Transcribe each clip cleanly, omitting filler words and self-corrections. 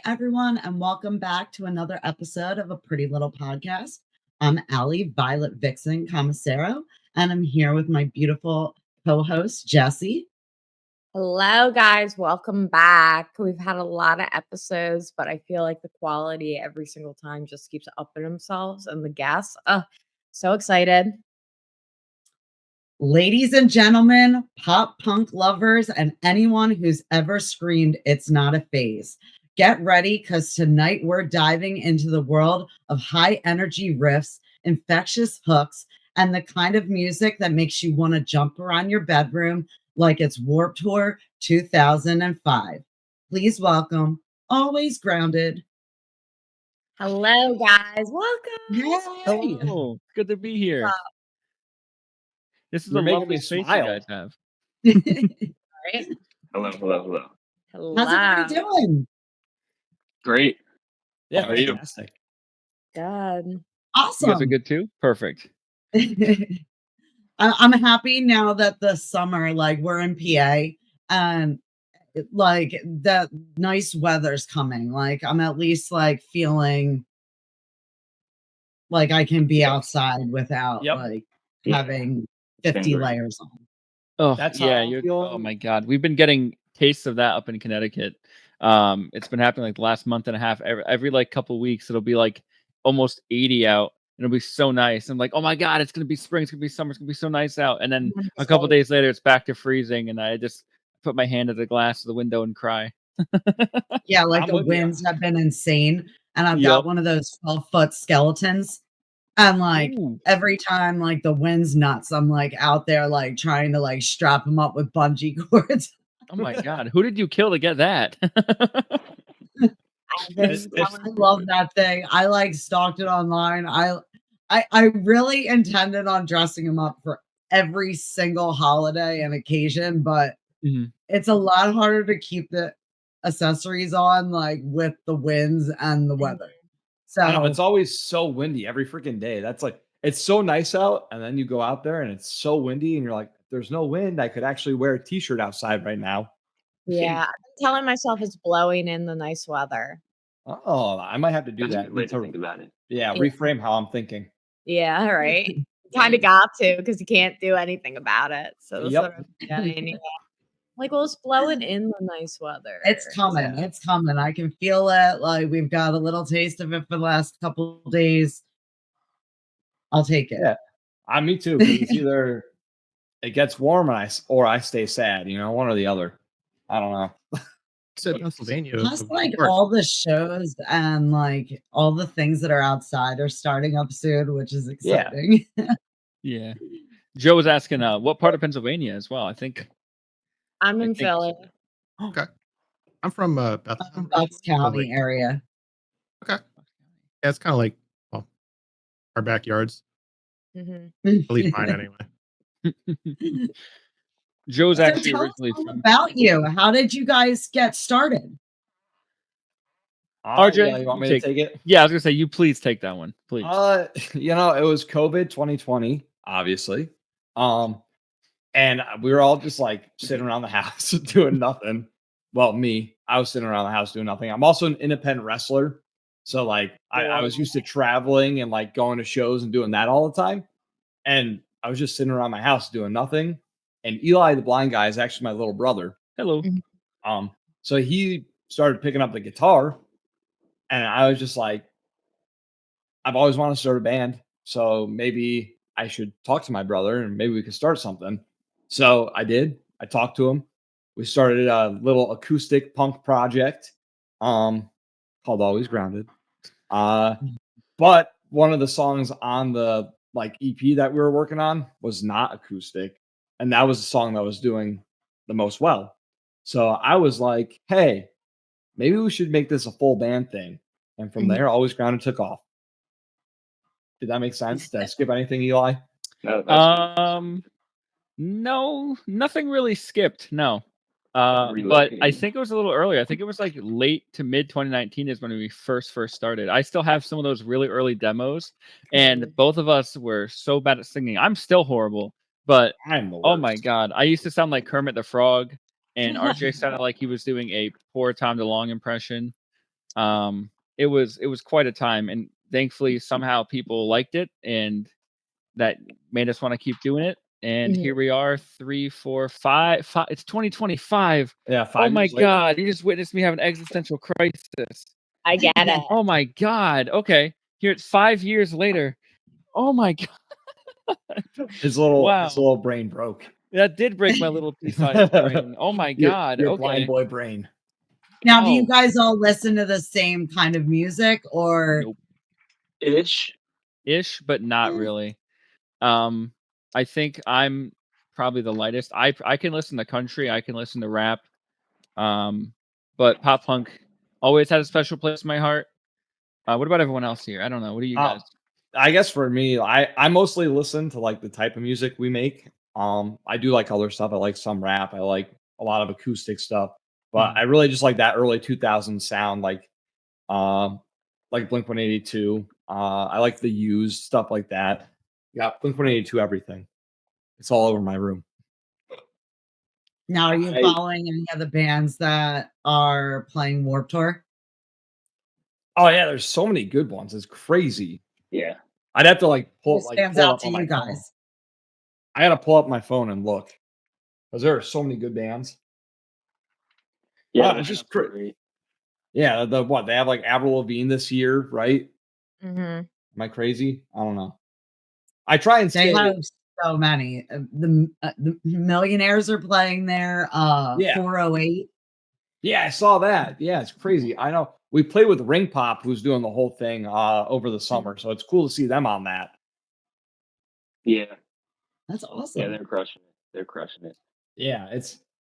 everyone, and welcome back to another episode of A Pretty Little Podcast. I'm Allie Violet Vixen Commissaro, and I'm here with my beautiful co-host, Jessie. Hello, guys. Welcome back. We've had a lot of episodes, but I feel like the quality every single time just keeps upping themselves, and the guests. So excited. Ladies and gentlemen, pop punk lovers, and anyone who's ever screamed, "It's not a phase." Get ready, because tonight we're diving into the world of high energy riffs, infectious hooks, and the kind of music that makes you want to jump around your bedroom like it's Warped Tour 2005. Please welcome, always grounded. Hello, guys. Welcome. Hey. Hello. Good to be here. This is You're a making lovely me space smile. you guys have. Right? Hello. Hello. How's everybody doing? Great. Yeah, How are you? fantastic. Good. You Awesome. guys are good too? Perfect. I'm happy now that the summer, like we're in PA, and like the nice weather's coming. Like I'm at least like feeling like I can be outside without like having 50 layers on. Oh, That's yeah. how I'm feeling. Oh my God. We've been getting tastes of that up in Connecticut. It's been happening like the last month and a half. Every like couple weeks, it'll be like almost 80 out. And it'll be so nice. I'm like, oh my God, it's gonna be spring, it's gonna be summer, it's gonna be so nice out. And then a couple days later, it's back to freezing, and I just put my hand at the glass of the window and cry. Yeah, like I'm the with ya. winds have been insane, and I've got one of those 12-foot skeletons. And like Ooh. every time like the wind's nuts, I'm like out there like trying to like strap them up with bungee cords. Oh my God, who did you kill to get that? I love that thing. I like stalked it online. I really intended on dressing him up for every single holiday and occasion, but it's a lot harder to keep the accessories on like with the winds and the weather. So I know, it's always so windy every freaking day. That's like, it's so nice out, and then you go out there and it's so windy, and you're like, there's no wind. I could actually wear a t-shirt outside right now. Yeah, I've been telling myself it's blowing in the nice weather. Oh, I might have to do That's a that. good way to think about it. Yeah, Yeah. reframe how I'm thinking. Yeah, right. Kind of got to, because you can't do anything about it. So that's Yep. what I'm saying. Yeah. Like, well, it's blowing in the nice weather. it's coming. Yeah. It's coming. I can feel it. Like we've got a little taste of it for the last couple of days. I'll take it. Yeah. Me too. 'Cause it's either it gets warm or I stay sad. One or the other. I don't know. Said Pennsylvania. Plus, of like course. all the shows and like all the things that are outside are starting up soon, which is exciting. Yeah. Joe was asking what part of Pennsylvania as well. I think I'm I in think- Philly. Okay. I'm from Bethlehem. Bucks County like- area. Okay. Yeah, it's kind of like our backyards. Mhm. At least mine anyway. Joe's So actually tell us originally all from about you. How did you guys get started? RJ, you want me take- to take it? Yeah, I was gonna say you please take that one, please. It was COVID 2020, obviously. And we were all just like sitting around the house doing nothing. Well, I was sitting around the house doing nothing. I'm also an independent wrestler. So like I was used to traveling and like going to shows and doing that all the time. And I was just sitting around my house doing nothing. And Eli, the blind guy, is actually my little brother. Hello. So he started picking up the guitar, and I was just like, I've always wanted to start a band, so maybe I should talk to my brother and maybe we could start something. So I did. I talked to him. We started a little acoustic punk project called Always Grounded. But one of the songs on the like EP that we were working on was not acoustic, and that was the song that was doing the most well. So I was like, hey, maybe we should make this a full band thing. And from there, Always Grounded took off. Did that make sense? Did I skip anything, Eli? No, that's No, nothing really skipped. No. But I think it was a little earlier. I think it was like late to mid 2019 is when we first started. I still have some of those really early demos, and both of us were so bad at singing. I'm still horrible, but I'm the oh my worst. God, I used to sound like Kermit the Frog, and RJ sounded like he was doing a poor Tom DeLonge impression. It was quite a time, and thankfully somehow people liked it, and that made us want to keep doing it. And Mhm. here we are, 3, 4, 5. It's 2025. Yeah, Oh 5 my years later. God! You just witnessed me have an existential crisis. I get it. Oh my God! Okay, here it's 5 years later. Oh my God! His Wow. little brain broke. That did break my little pea-sized brain. Oh my God! Your Okay. blind boy brain. Now, do you Oh. guys all listen to the same kind of music, or Nope. Ish. But not Eh. really. I think I'm probably the lightest. I can listen to country, I can listen to rap, but pop punk always had a special place in my heart. What about everyone else here? I don't know. What do you guys? I guess for me, I mostly listen to like the type of music we make. I do like other stuff. I like some rap. I like a lot of acoustic stuff, but I really just like that early 2000s sound, like Blink-182. I like the used stuff like that. Yeah, Blink-182, everything. It's all over my room. now are you following any of the bands that are playing Warped Tour? Oh yeah, there's so many good ones. It's crazy. Yeah. I'd have to Who stands out to you phone. guys? I gotta pull up my phone and look, because there are so many good bands. Yeah, it's just great. Yeah, what they have, like Avril Lavigne this year, right? Mhm. Am I crazy? I don't know. I try and They stay. have so many. The Millionaires are playing there. Yeah. 408. Yeah, I saw that. Yeah, it's crazy. I know. We played with Ring Pop, who's doing the whole thing over the summer, so it's cool to see them on that. Yeah. That's awesome. Yeah, they're crushing it. Yeah,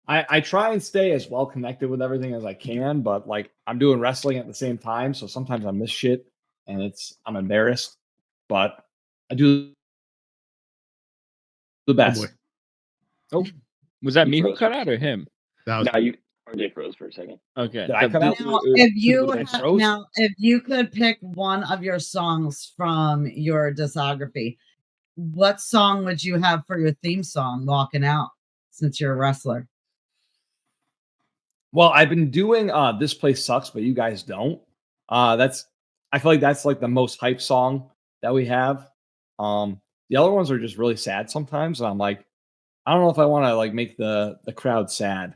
I try and stay as well connected with everything as I can, but like I'm doing wrestling at the same time, so sometimes I miss shit and I'm embarrassed, but I do the best. Oh, was that You me who froze cut for a out or him? That was No, RJ froze for a second. Okay. Did I cut out? Now, if you could pick one of your songs from your discography, what song would you have for your theme song, Walking Out, since you're a wrestler? Well, I've been doing This Place Sucks, but you guys don't. I feel like that's like the most hype song that we have. The other ones are just really sad sometimes, and I'm like, I don't know if I want to like make the crowd sad.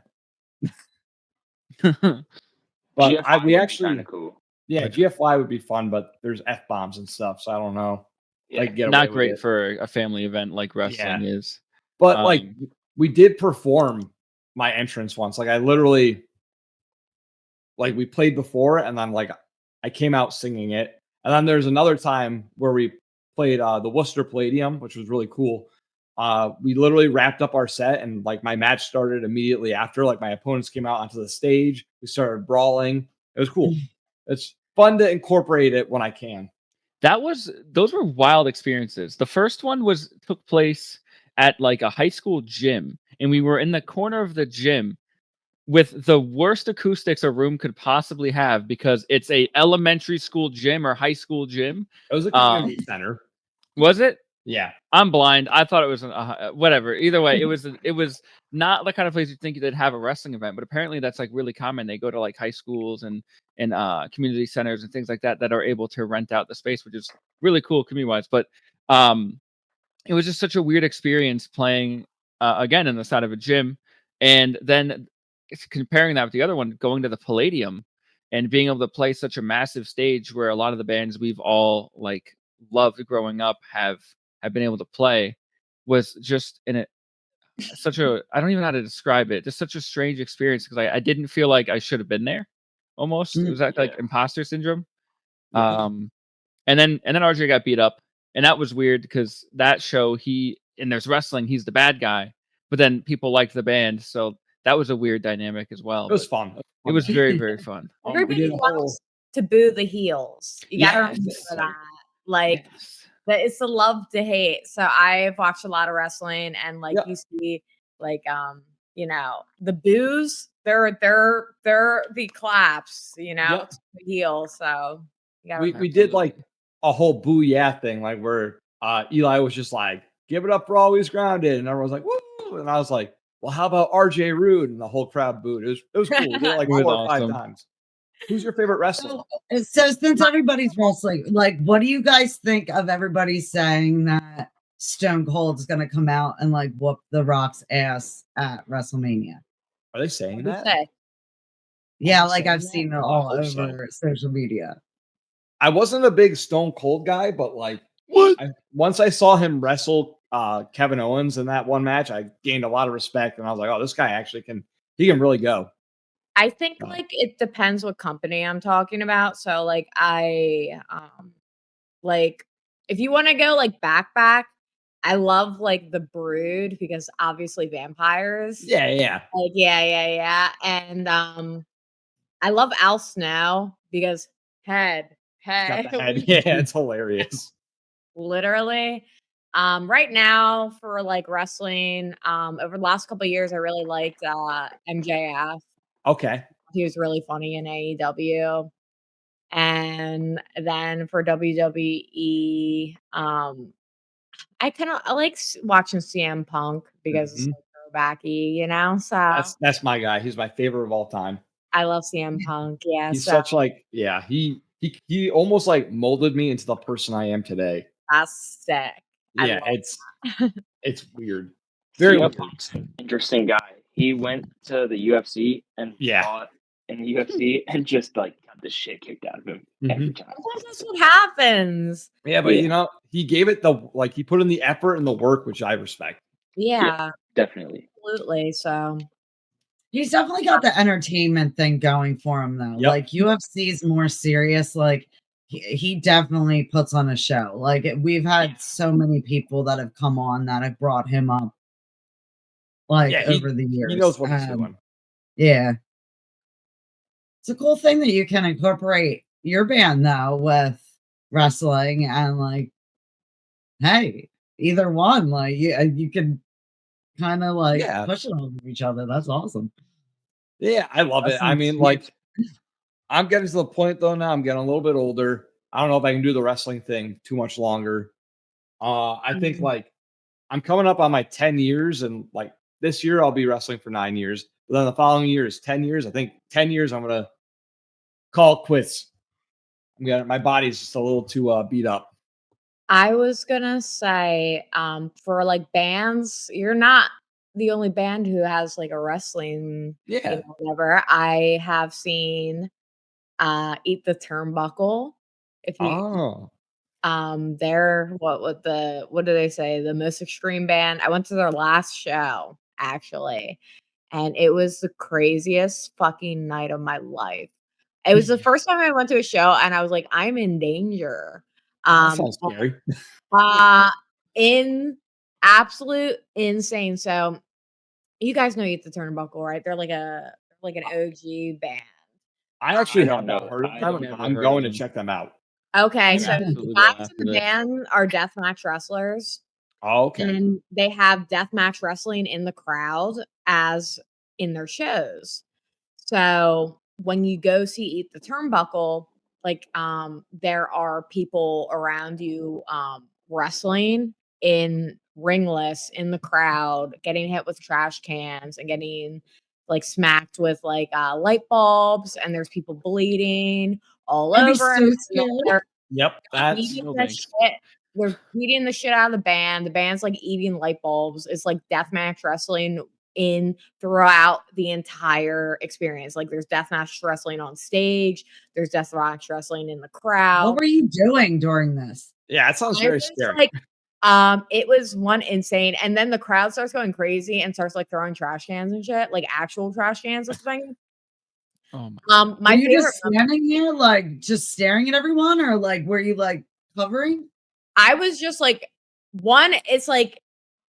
But we actually kind of cool. Yeah, GFY would be fun, but there's F-bombs and stuff, so I don't know. Yeah. Like, get away Not with great it. for a family event like wrestling is. But like we did perform my entrance once. Like I literally like we played before and then like I came out singing it. And then there's another time where we played the Worcester Palladium, which was really cool. We literally wrapped up our set and like my match started immediately after. Like my opponents came out onto the stage. We started brawling. It was cool. It's fun to incorporate it when I can. Those were wild experiences. The first one took place at like a high school gym, and we were in the corner of the gym with the worst acoustics a room could possibly have because it's a elementary school gym or high school gym. It was a community center. Was it? Yeah. I'm blind. I thought it was whatever. Either way, it was not the kind of place you'd think they'd have a wrestling event, but apparently that's like really common. They go to like high schools and community centers and things like that are able to rent out the space, which is really cool community wise. But it was just such a weird experience playing again in the side of a gym, and then comparing that with the other one, going to the Palladium and being able to play such a massive stage where a lot of the bands we've all like loved growing up have been able to play was just such a, I don't even know how to describe it, just such a strange experience because I didn't feel like I should have been there almost. It was that like imposter syndrome. And then RJ got beat up, and that was weird because that show and there's wrestling, he's the bad guy, but then people liked the band, so that was a weird dynamic as well. It was fun. It was very, very fun. Everybody loves to boo the heels. You gotta remember that. Like that it's the love to hate. So I've watched a lot of wrestling and like you see like you know, the boos, they're the claps, you know, it's the heel. So we did like a whole boo yeah thing, like where Eli was just like, give it up for Always Grounded, and everyone was like, woo, and I was like, well, how about RJ Rude? And the whole crowd booed. It was cool. We did it like 4 or 5 times. Who's your favorite wrestler? So since everybody's wrestling, like, what do you guys think of everybody saying that Stone Cold's gonna come out and like whoop The Rock's ass at WrestleMania? Are they saying What do you that? say? Yeah, they like saying I've that? seen it Oh, I all hope so. over social media. I wasn't a big Stone Cold guy, but like once I saw him wrestle Kevin Owens in that one match, I gained a lot of respect, and I was like, "Oh, this guy actually can really go." I think like it depends what company I'm talking about. So like like if you want to go like back, I love like the Brood because obviously vampires. Yeah. Like yeah. And I love Al Snow because head. He's got the head. Yeah, it's hilarious. Literally. Right now for like wrestling, over the last couple of years, I really liked MJF. Okay. He was really funny in AEW. And then for WWE, I like watching CM Punk because it's like throwbacky, you know. So That's my guy. He's my favorite of all time. I love CM Punk. Yeah, He's so such like he almost like molded me into the person I am today. that's sick. Yeah, it's weird. Very Very weird. interesting guy. He went to the UFC and fought in the UFC and just like got the shit kicked out of him every time. Sometimes that's what happens. Yeah, but you know, he gave it he put in the effort and the work, which I respect. Yeah, definitely. Absolutely. So he's definitely got the entertainment thing going for him though. Like UFC's more serious. Like he definitely puts on a show. Like we've had so many people that have come on that have brought him up like over the years. He knows what he's doing. Yeah. It's a cool thing that you can incorporate your band though with wrestling and like, hey, either one, like you can kind of like push it over each other. That's awesome. Yeah, I love it. I mean, like, I'm getting to the point though now. I'm getting a little bit older. I don't know if I can do the wrestling thing too much longer. I think like I'm coming up on my 10 years, and like this year I'll be wrestling for 9 years. But then the following year is 10 years. I think 10 years I'm gonna call quits. My body's just a little too beat up. I was gonna say, for like bands, you're not the only band who has like a wrestling, whatever. I have seen Eat the Turnbuckle. If you they're what do they say? The most extreme band. I went to their last show, actually, and it was the craziest fucking night of my life. It was the first time I went to a show and I was like, I'm in danger. That sounds scary. In absolute insane. So you guys know Eat the Turnbuckle, right? They're like an OG band. I actually have not heard of them. I'm going to check them out. Okay, so the guys in the band are deathmatch wrestlers. Oh, okay. And they have deathmatch wrestling in the crowd as in their shows. So when you go see Eat the Turnbuckle, like there are people around you wrestling in ringless in the crowd, getting hit with trash cans and getting like smacked with like light bulbs, and there's people bleeding all over. So scared. Yep, that's they're beating the shit out of the band. The band's like eating light bulbs. It's like deathmatch wrestling in throughout the entire experience. Like there's deathmatch wrestling on stage. There's deathmatch wrestling in the crowd. What were you doing during this? Yeah, it sounds very scary. Like, it was one insane, and then the crowd starts going crazy and starts like throwing trash cans and shit, like actual trash cans. This thing. Oh my! My were you favorite. Just standing here, like just staring at everyone, or like were you like covering? I was just like, one. It's like,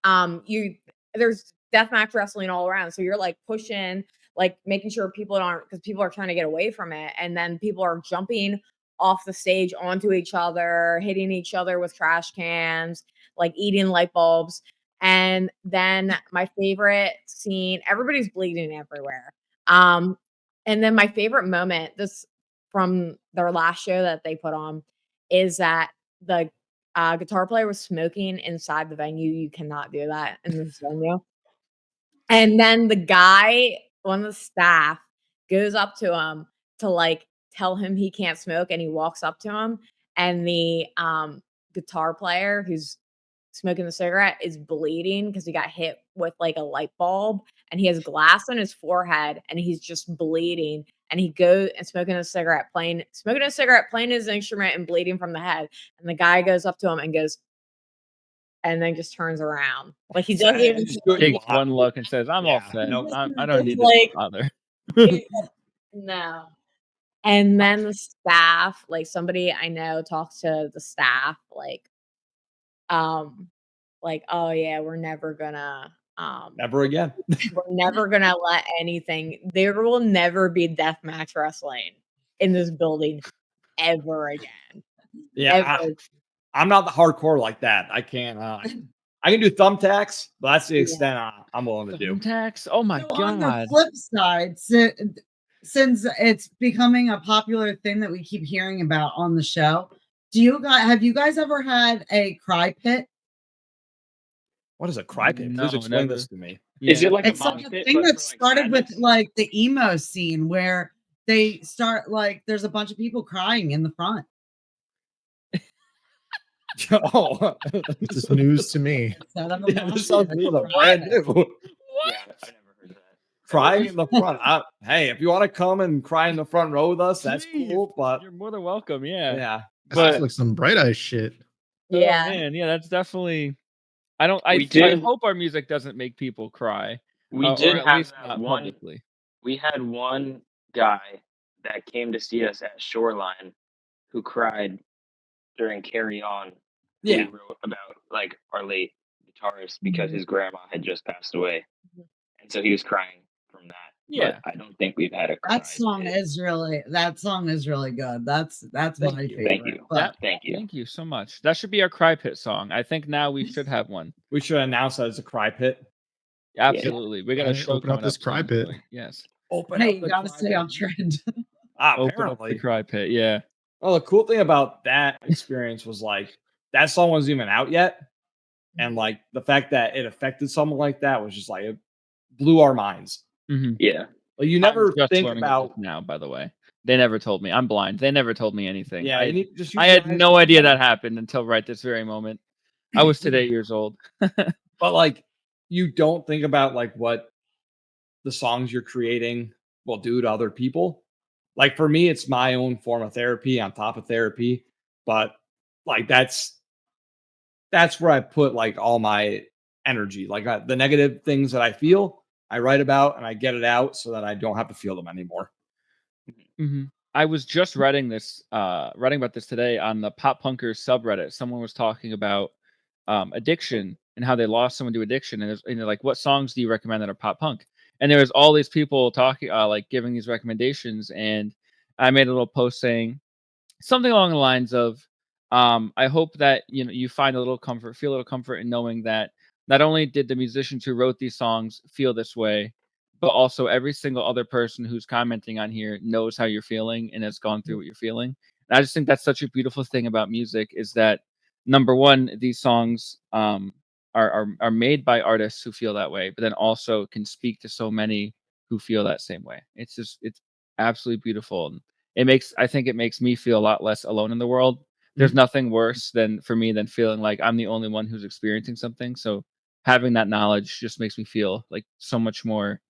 there's deathmatch wrestling all around, so you're like pushing, like making sure people aren't, because people are trying to get away from it, and then people are jumping off the stage onto each other, hitting each other with trash cans, like eating light bulbs. And then my favorite scene, everybody's bleeding everywhere. And then my favorite moment, this from their last show that they put on, is that the guitar player was smoking inside the venue. You cannot do that in this venue. And then the guy, one of the staff, goes up to him to like tell him he can't smoke, and he walks up to him, and the guitar player who's smoking the cigarette is bleeding because he got hit with like a light bulb, and he has glass on his forehead, and he's just bleeding, and he goes and smoking a cigarette, playing his instrument and bleeding from the head, and the guy goes up to him and goes, and then just turns around. Like he doesn't even takes one look and says, I'm all set. Nope. I don't need like, to bother. No. And then the staff, like somebody I know talks to the staff, like, oh yeah, we're never gonna, Never again. we're never gonna let anything. There will never be deathmatch wrestling in this building ever again. Yeah, Ever. I'm not the hardcore like that. I can't. I can do thumbtacks, but that's the extent I'm willing to do. Thumbtacks? Oh my god! On the flip side, since it's becoming a popular thing that we keep hearing about on the show, have you guys ever had a cry pit? What is a cry pit? Please explain this to me. Is it like it's a mosh a pit, thing but that for, like, started with sadness? like the emo scene where they start like there's a bunch of people crying in the front. Oh, this is news to me. This sounds brand new. Yeah, I never heard of that. Crying in the front. Hey, if you want to come and cry in the front row with us, that's cool. But you're more than welcome. Yeah. That But sounds like some Bright Eyes shit. Yeah. Oh, man, yeah, that's definitely. I hope our music doesn't make people cry. We or did at have least that not one. publicly. We had one guy that came to see us at Shoreline who cried during Carry On. Yeah. We wrote about like our late guitarist because his grandma had just passed away, and so he was crying from that. Yeah. But I don't think we've had a cry. That song is really good. That's my favorite. Thank you. But Thank you. Thank you so much. That should be our cry pit song. I think now we should have one. We should announce that as a cry pit. Absolutely. We got a show open up coming this cry soon, pit. so yes. Hey, you gotta stay on trend. Open up the cry pit. Yeah. Well, the cool thing about that experience was like that song wasn't even out yet. And like the fact that it affected someone like that was just like it blew our minds. Mm-hmm. Yeah. Like you never I'm just think learning about this now, by the way. They never told me. I'm blind. They never told me anything. Yeah, you need to just use I your had eyes no to idea see. that happened until right this very moment. I was today years old. But like you don't think about like what the songs you're creating will do to other people. Like for me, it's my own form of therapy on top of therapy. But like that's where I put like all my energy. Like the negative things that I feel, I write about and I get it out so that I don't have to feel them anymore. Mm-hmm. I was just writing about this today on the Pop Punkers subreddit. Someone was talking about addiction and how they lost someone to addiction, and they're like, "What songs do you recommend that are pop punk?" And there was all these people talking, like giving these recommendations, and I made a little post saying something along the lines of, "I hope that you find a little comfort, feel a little comfort in knowing that not only did the musicians who wrote these songs feel this way, but also every single other person who's commenting on here knows how you're feeling and has gone through what you're feeling." And I just think that's such a beautiful thing about music is that number one, these songs are made by artists who feel that way, but then also can speak to so many who feel that same way. It's absolutely beautiful. And I think it makes me feel a lot less alone in the world. There's nothing worse than feeling like I'm the only one who's experiencing something. So having that knowledge just makes me feel like so much more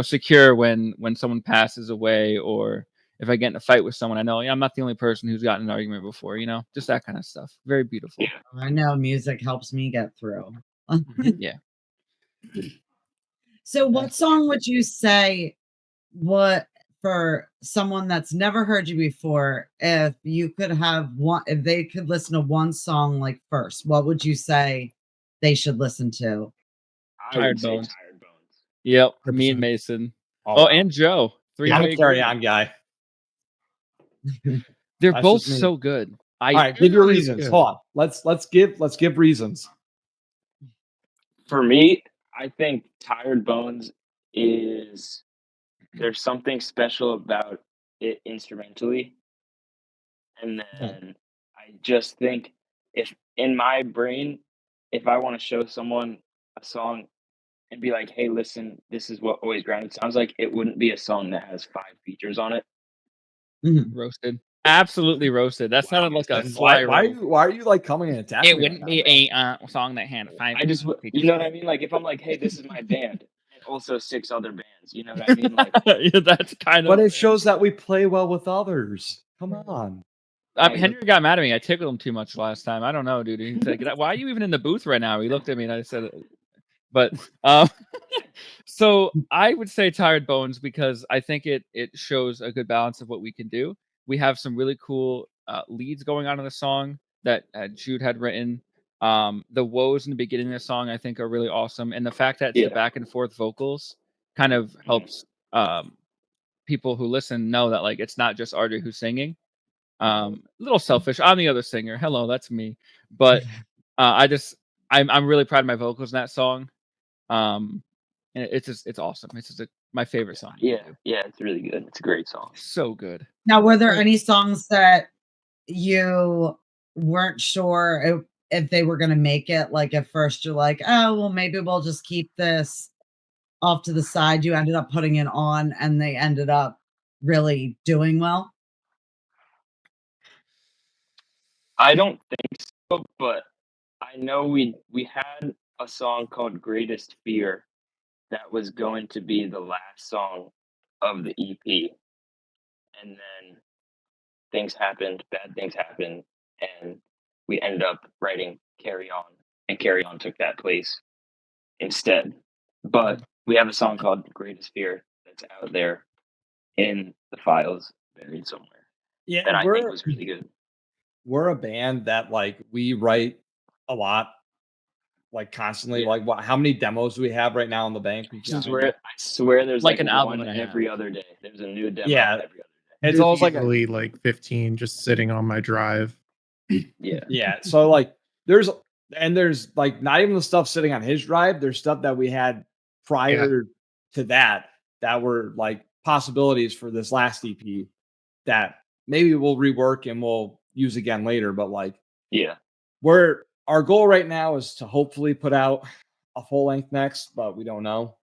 secure when someone passes away, or if I get in a fight with someone, I know I'm not the only person who's gotten an argument before, just that kind of stuff. Very beautiful. I know music helps me get through. Yeah. So what song would you say for someone that's never heard you before, if they could listen to one song like first, what would you say they should listen to? Tired Bones. Yep. 100%. Me and Mason. Oh, and Joe. I'm a Carry On guy. They're That's both just me. so good. All right, give your reasons. Hold on. Let's give reasons. For me, I think Tired Bones there's something special about it instrumentally. And then I just think if in my brain, if I want to show someone a song and be like, hey, listen, this is what Always Grounded sounds like, it wouldn't be a song that has 5 features on it. Roasted. Absolutely roasted. That sounded like a fly. Why are you like coming and attacking? It wouldn't be a song that had 5. I just, you know what I mean? Like, if I'm like, hey, this is my band, and also 6 other bands, you know what I mean? Like, yeah, that's kind of. But it shows that we play well with others. Come on. Henry got mad at me. I tickled him too much last time. I don't know, dude. He said, "Why are you even in the booth right now?" He looked at me and I said, "But so I would say Tired Bones because I think it shows a good balance of what we can do. We have some really cool leads going on in the song that Jude had written. The woes in the beginning of the song I think are really awesome, and the fact that it's the back and forth vocals kind of helps people who listen know that like it's not just RJ who's singing. A little selfish. I'm the other singer. Hello, that's me. But I'm really proud of my vocals in that song. And it's awesome. It's just my favorite song. Yeah, it's really good. It's a great song. So good. Now, were there any songs that you weren't sure if they were going to make it? Like at first you're like, oh, well, maybe we'll just keep this off to the side. You ended up putting it on and they ended up really doing well. I don't think so, but I know we had a song called Greatest Fear that was going to be the last song of the EP. And then things happened, bad things happened, and we ended up writing Carry On, and Carry On took that place instead. But we have a song called Greatest Fear that's out there in the files buried somewhere. Yeah, that I think was really good. We're a band that like we write a lot, like constantly. Like how many demos do we have right now in the bank? I swear there's like an album one every other day. There's a new demo every other day. It's almost like 15 just sitting on my drive. Yeah. So like there's like not even the stuff sitting on his drive. There's stuff that we had prior to that were like possibilities for this last EP that maybe we'll rework and we'll use again later. But like, our goal right now is to hopefully put out a full length next, but we don't know,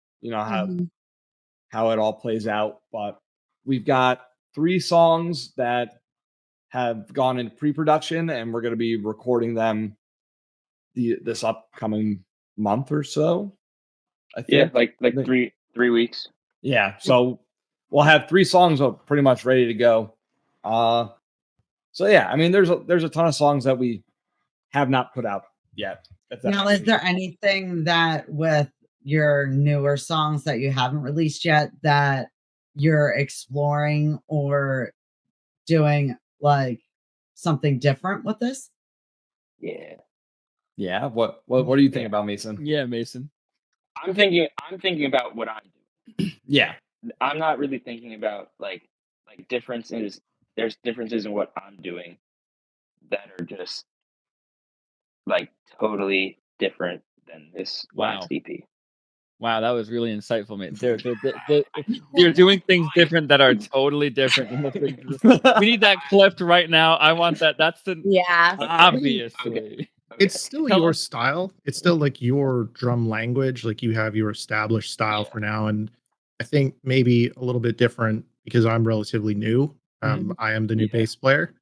how it all plays out. But we've got 3 songs that have gone into pre-production and we're going to be recording them this upcoming month or so. I think. Yeah, like 3 weeks. Yeah. So we'll have 3 songs pretty much ready to go. So yeah, I mean, there's a ton of songs that we have not put out yet. Now, is there anything that with your newer songs that you haven't released yet that you're exploring or doing like something different with this? Yeah. What do you think about Mason? Yeah, Mason. I'm thinking about what I'm doing. Yeah. I'm not really thinking about like differences. There's differences in what I'm doing that are just like totally different than this last EP. Wow, that was really insightful, man. You're doing things different that are totally different. We need that clipped right now. I want that. That's the obviously. Okay. It's still your style. It's still like your drum language. Like you have your established style for now, and I think maybe a little bit different because I'm relatively new. I am the new bass player.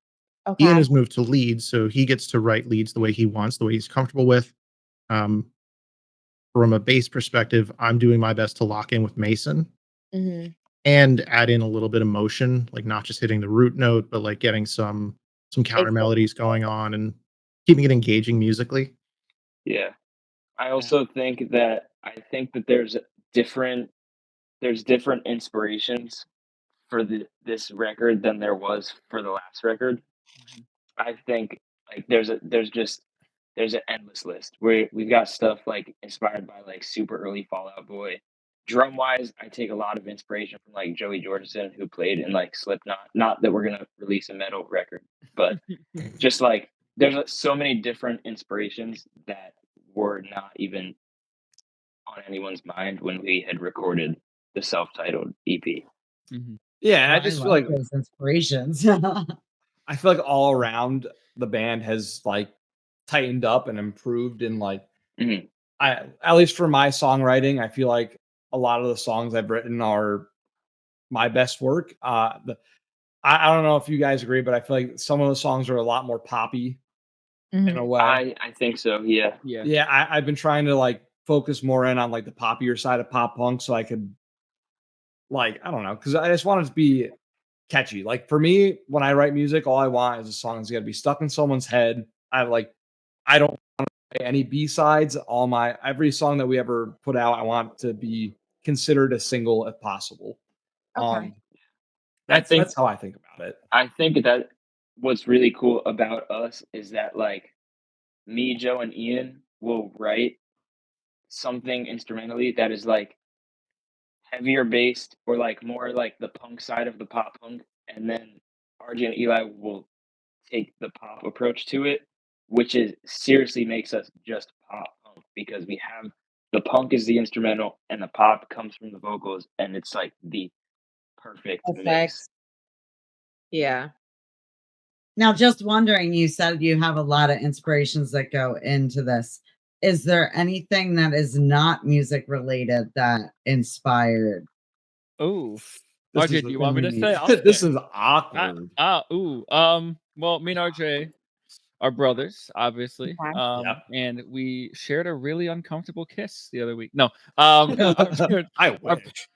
Okay. Ian has moved to leads, so he gets to write leads the way he wants, the way he's comfortable with. From a bass perspective, I'm doing my best to lock in with Mason and add in a little bit of motion, like not just hitting the root note, but like getting some counter melodies going on and keeping it engaging musically. Yeah. I also think that there's different inspirations for this record than there was for the last record. I think like there's an endless list where we've got stuff like inspired by like super early Fall Out Boy. Drum wise, I take a lot of inspiration from like Joey Jordison, who played in like Slipknot. Not that we're gonna release a metal record, but just like there's so many different inspirations that were not even on anyone's mind when we had recorded the self-titled EP. Yeah, and I just feel like those inspirations. I feel like all around the band has like tightened up and improved in like at least for my songwriting, I feel like a lot of the songs I've written are my best work. I don't know if you guys agree, but I feel like some of the songs are a lot more poppy in a way. I think so. Yeah. Yeah. I've been trying to like focus more in on like the poppier side of pop punk, so I could like I don't know, because I just want it to be catchy. Like for me, when I write music, all I want is a song that's gonna be stuck in someone's head. I don't want to play any B-sides. Every song that we ever put out, I want to be considered a single if possible. Okay. That's how I think about it. I think that what's really cool about us is that like me, Joe, and Ian will write something instrumentally that is like heavier based or like more like the punk side of the pop punk, and then RJ and Eli will take the pop approach to it, which is seriously makes us just pop punk because we have the punk is the instrumental and the pop comes from the vocals, and it's like the perfect mix. Effects. Yeah. Now, just wondering, you said you have a lot of inspirations that go into this. Is there anything that is not music related that inspired? Oh, This RJ, is do you want me to really- say? I'll This say. is awkward. Well, me and RJ are brothers, obviously. Okay. Yep. And we shared a really uncomfortable kiss the other week. No, I wish.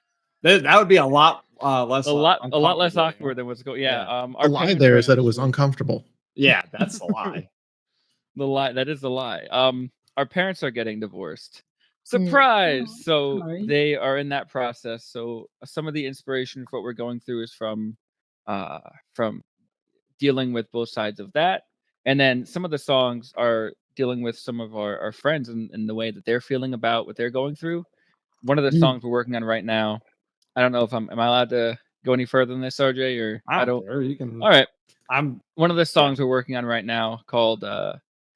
That would be a lot less a lot less uncomfortable, awkward than what's going. Yeah. Yeah. Our The lie parents there are is that it was actually- uncomfortable. Yeah, that's a lie. The lie. That is the lie. Our parents are getting divorced. Surprise! Oh, So sorry. they are in that process. So some of the inspiration for what we're going through is from dealing with both sides of that, and then some of the songs are dealing with some of our friends and the way that they're feeling about what they're going through. One of the Mhm. songs we're working on right now. I don't know if am I allowed to go any further than this, RJ, or I don't care. You can. All right. I'm One of the songs we're working on right now called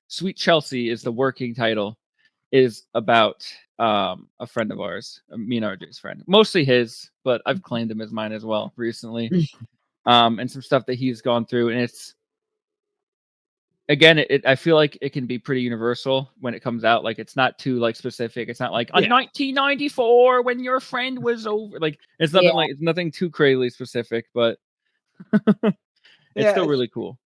Sweet Chelsea is the working title, is about a friend of ours, me and RJ's friend. Mostly his, but I've claimed him as mine as well recently. And some stuff that he's gone through. And it's again, I feel like it can be pretty universal when it comes out. Like it's not too like specific. It's not like on 1994 when your friend was over. Like it's nothing like it's nothing too crazily specific, but it's still really cool.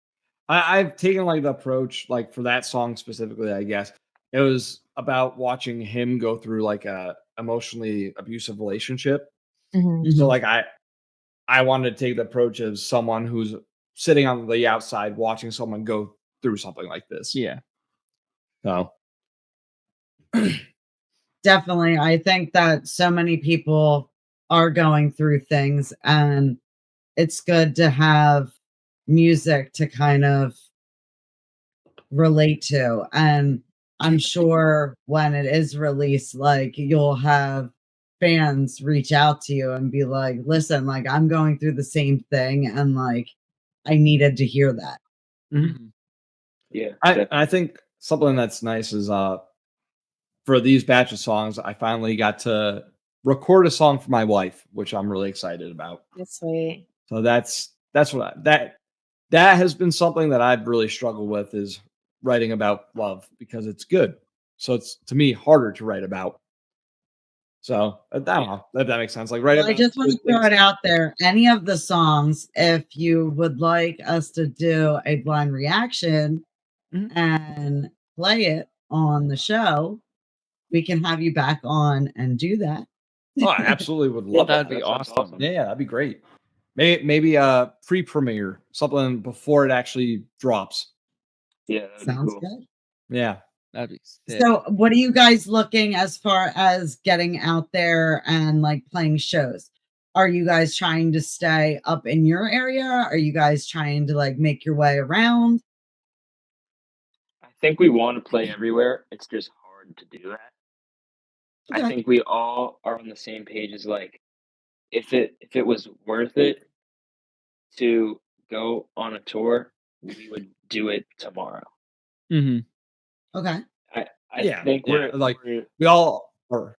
I've taken like the approach, like for that song specifically, I guess it was about watching him go through like a emotionally abusive relationship. So like I wanted to take the approach as someone who's sitting on the outside watching someone go through something like this. Yeah. So Definitely. I think that so many people are going through things, and it's good to have music to kind of relate to. And I'm sure when it is released, like you'll have fans reach out to you and be like, listen, like I'm going through the same thing, and like I needed to hear that. Yeah. I think something that's nice is for these batch of songs, I finally got to record a song for my wife, which I'm really excited about. That's sweet. So that's what that has been something that I've really struggled with, is writing about love, because it's good. So it's to me harder to write about. So I don't know if that makes sense. Like I just want to throw it out there. Any of the songs, if you would like us to do a blind reaction and play it on the show, we can have you back on and do that. Oh, I absolutely would love That'd that. be awesome. Yeah, that'd be great. Maybe a pre-premiere, something before it actually drops. Yeah, sounds good. Yeah. That'd be sick. So what are you guys looking as far as getting out there and like playing shows? Are you guys trying to stay up in your area? Are you guys trying to like make your way around? I think we want to play everywhere. It's just hard to do that. Okay. I think we all are on the same page as like if it was worth it to go on a tour, we would do it tomorrow. Okay. I think we're like we all are.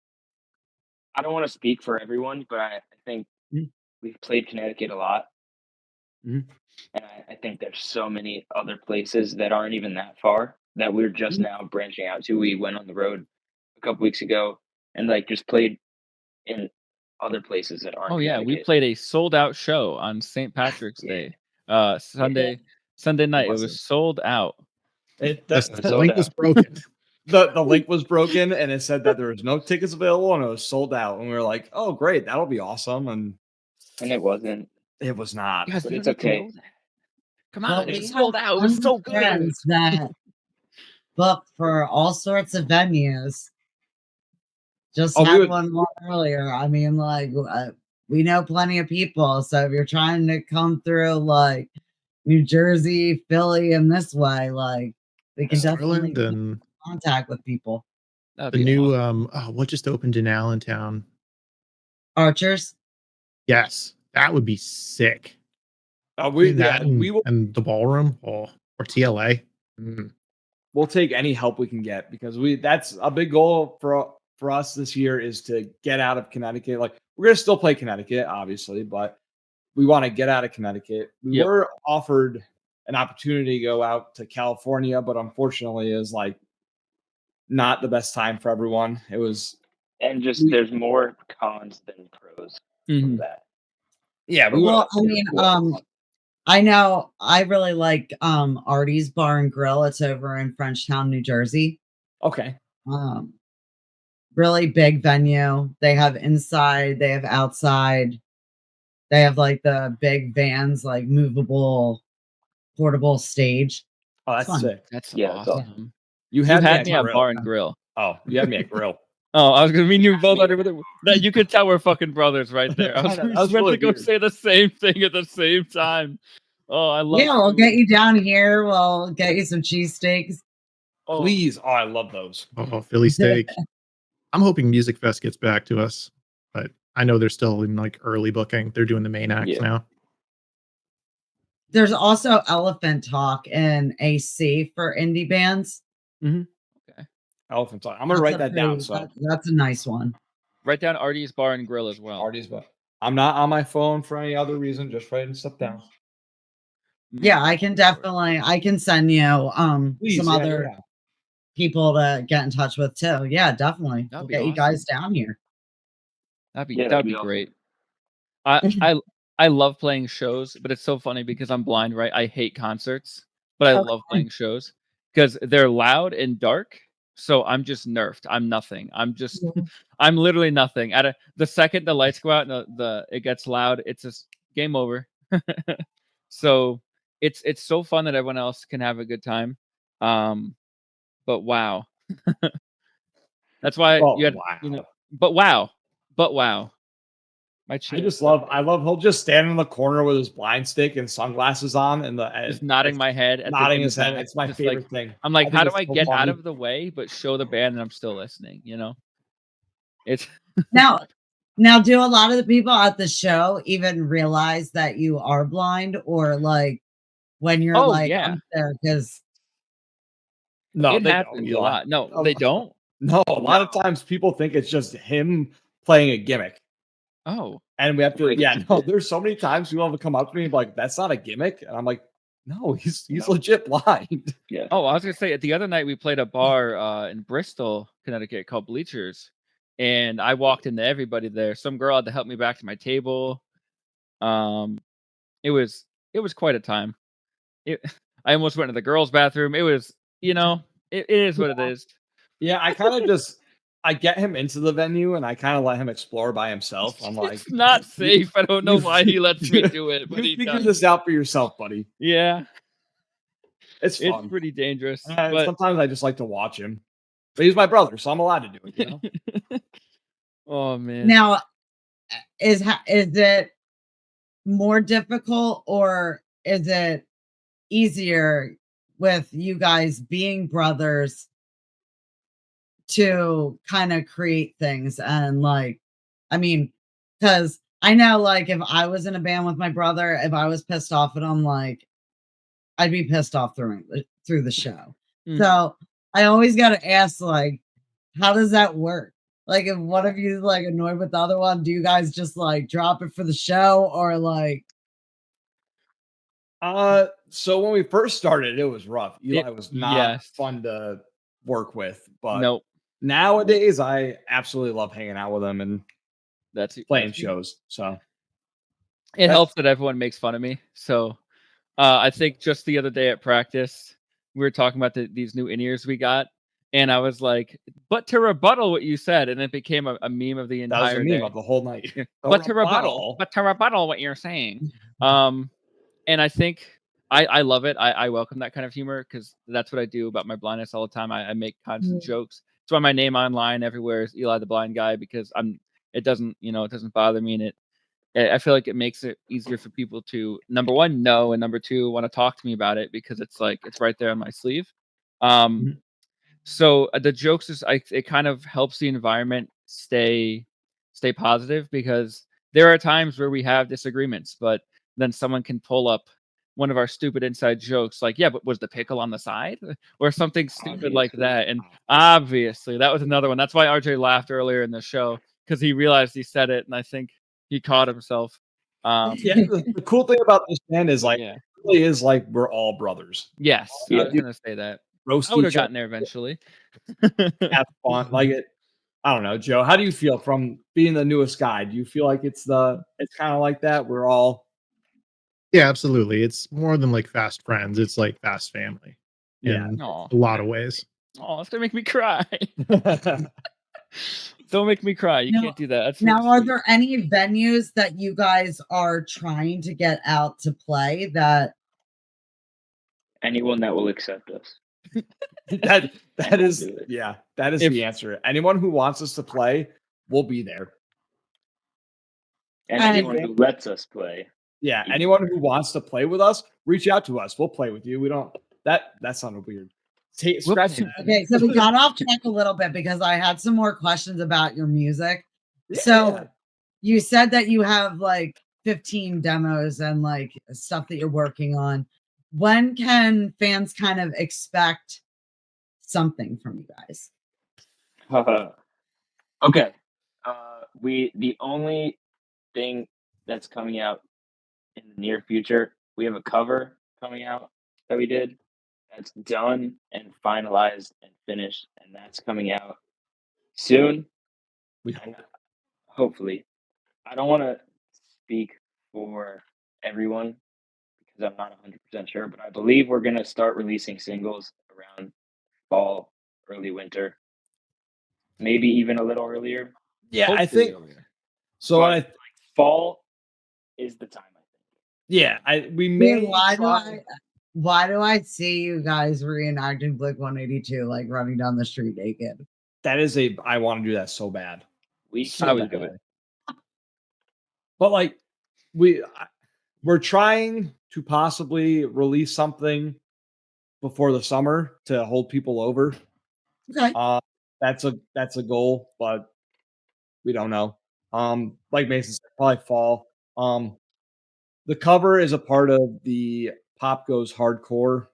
I don't want to speak for everyone, but I think we've played Connecticut a lot. And I think there's so many other places that aren't even that far that we're just now branching out to. We went on the road a couple weeks ago and like just played in other places that aren't. Oh yeah, we Connecticut. played a sold out show on St. Patrick's Day. Sunday night. It was sold out. The link was broken. The link was broken, and it said that there was no tickets available, and it was sold out. And we were like, "Oh, great, that'll be awesome!" And it wasn't. It was not. Guys, but it's okay. Come on, it was sold out. It was so good. Friends that book for all sorts of venues. Just had one earlier. I mean, like, we know plenty of people. So if you're trying to come through, like, New Jersey, Philly, and this way, like, we can definitely keep in contact with people. The new, what just opened in Allentown? Archers? Yes, that would be sick. We will, and the ballroom, or TLA. We'll take any help we can get, because that's a big goal for us this year, is to get out of Connecticut. Like, we're gonna still play Connecticut, obviously, but we want to get out of Connecticut. We were offered an opportunity to go out to California, but unfortunately is like not the best time for everyone. It was, and just there's more cons than pros from that. Yeah, I know I really like Artie's Bar and Grill. It's over in Frenchtown, New Jersey. Okay. Really big venue. They have inside, they have outside. They have like the big vans, like movable, portable stage. Oh, that's sick. That's awesome. You had me at Bar and Grill. Oh, you had me at Grill. Oh, I was gonna mean you both that you could tell we're fucking brothers right there. I was meant to go say the same thing at the same time. Oh, I love. Yeah, we'll get you down here. We'll get you some cheesesteaks. Oh. Please. Oh, I love those. Oh, Philly steak. I'm hoping Music Fest gets back to us, but I know they're still in like early booking. They're doing the main acts now. There's also Elephant Talk in AC for indie bands. Okay. Elephant Talk. I'm gonna write that down. So that's a nice one. Write down Artie's Bar and Grill as well. Artie's Bar. I'm not on my phone for any other reason. Just writing stuff down. Yeah, I can send you some other people to get in touch with too. Yeah, definitely. We'll get you guys down here. That'd be great. I love playing shows, but it's so funny because I'm blind, right? I hate concerts, but I love playing shows because they're loud and dark. So I'm just nerfed. I'm nothing. I'm literally nothing. The second the lights go out and it gets loud, it's just game over. So it's so fun that everyone else can have a good time. But wow. That's why but wow. I love he'll just stand in the corner with his blind stick and sunglasses on and just nodding my head, nodding his head. It's my favorite thing. I'm like, how do I get out of the way but show the band and I'm still listening? You know, it's now. Do a lot of the people at the show even realize that you are blind, or like when you're up there? Because no, it happens a lot. No, they don't. No, a lot of times people think it's just him playing a gimmick. Oh, and we have to. There's so many times people have come up to me like, "That's not a gimmick," and I'm like, "No, he's legit blind." Yeah. Oh, I was gonna say the other night we played a bar in Bristol, Connecticut called Bleachers, and I walked into everybody there. Some girl had to help me back to my table. It was quite a time. I almost went to the girls' bathroom. It was, it is what it is. Yeah, I kind of I get him into the venue and I kind of let him explore by himself. I'm like, it's not safe. I don't know why he lets me do it, but you figure this out for yourself, buddy. Yeah, it's fun. It's pretty dangerous. But sometimes I just like to watch him, but he's my brother, so I'm allowed to do it. Oh man! Now, is it more difficult or is it easier with you guys being brothers to kind of create things? And like, I mean, because I know, like, if I was in a band with my brother, if I was pissed off at him, like, I'd be pissed off through the show. So I always got to ask, like, how does that work? Like, if one of you like annoyed with the other one, do you guys just like drop it for the show, or like? So when we first started, it was rough. Eli was not fun to work with, but nowadays I absolutely love hanging out with him, and That's playing shows. So it helps that everyone makes fun of me. So I think just the other day at practice, we were talking about these new in-ears we got. And I was like, but to rebuttal what you said, and it became a meme of the entire that was a meme of the whole night. But to rebuttal what you're saying. And I think I love it. I welcome that kind of humor because that's what I do about my blindness all the time. I make constant jokes. That's why my name online everywhere is Eli the Blind Guy, because it doesn't bother me, and I feel like it makes it easier for people to, number one, know, and number two, want to talk to me about it, because it's like it's right there on my sleeve. So the jokes it kind of helps the environment stay positive, because there are times where we have disagreements, but then someone can pull up one of our stupid inside jokes, like, yeah, but was the pickle on the side, or something stupid like that. And obviously that was another one. That's why RJ laughed earlier in the show, because he realized he said it, and I think he caught himself. The cool thing about this band is like, it really is like we're all brothers. Yes, I was gonna say that. I would have gotten there eventually. Have fun, like it. I don't know, Joe. How do you feel from being the newest guy? Do you feel like it's kind of like that? We're all. Yeah, absolutely. It's more than like fast friends. It's like fast family. In a lot of ways. Oh, it's gonna make me cry. Don't make me cry. You can't do that. That's now, are there any venues that you guys are trying to get out to play that anyone that will accept us? that is the answer. Anyone who wants us to play, we'll be there. And anyone who lets us play. Yeah, anyone who wants to play with us, reach out to us. We'll play with you. We don't. That sounded weird. Scratch that. Okay, so we got off track a little bit because I had some more questions about your music. Yeah. So you said that you have like 15 demos and like stuff that you're working on. When can fans kind of expect something from you guys? Okay. The only thing that's coming out in the near future, we have a cover coming out that we did. That's done and finalized and finished, and that's coming out soon. We hope. Hopefully. I don't want to speak for everyone because I'm not 100% sure, but I believe we're going to start releasing singles around fall, early winter, maybe even a little earlier. Yeah, hopefully I think earlier. So. Like fall is the time, I think. Yeah, we may. Why do I see you guys reenacting Blink-182, like running down the street naked? That is I want to do that so bad. I would do it. But like, we're trying to possibly release something before the summer to hold people over. Okay. That's a goal, but we don't know. Like Mason said, probably fall. The cover is a part of the Pop Goes Hardcore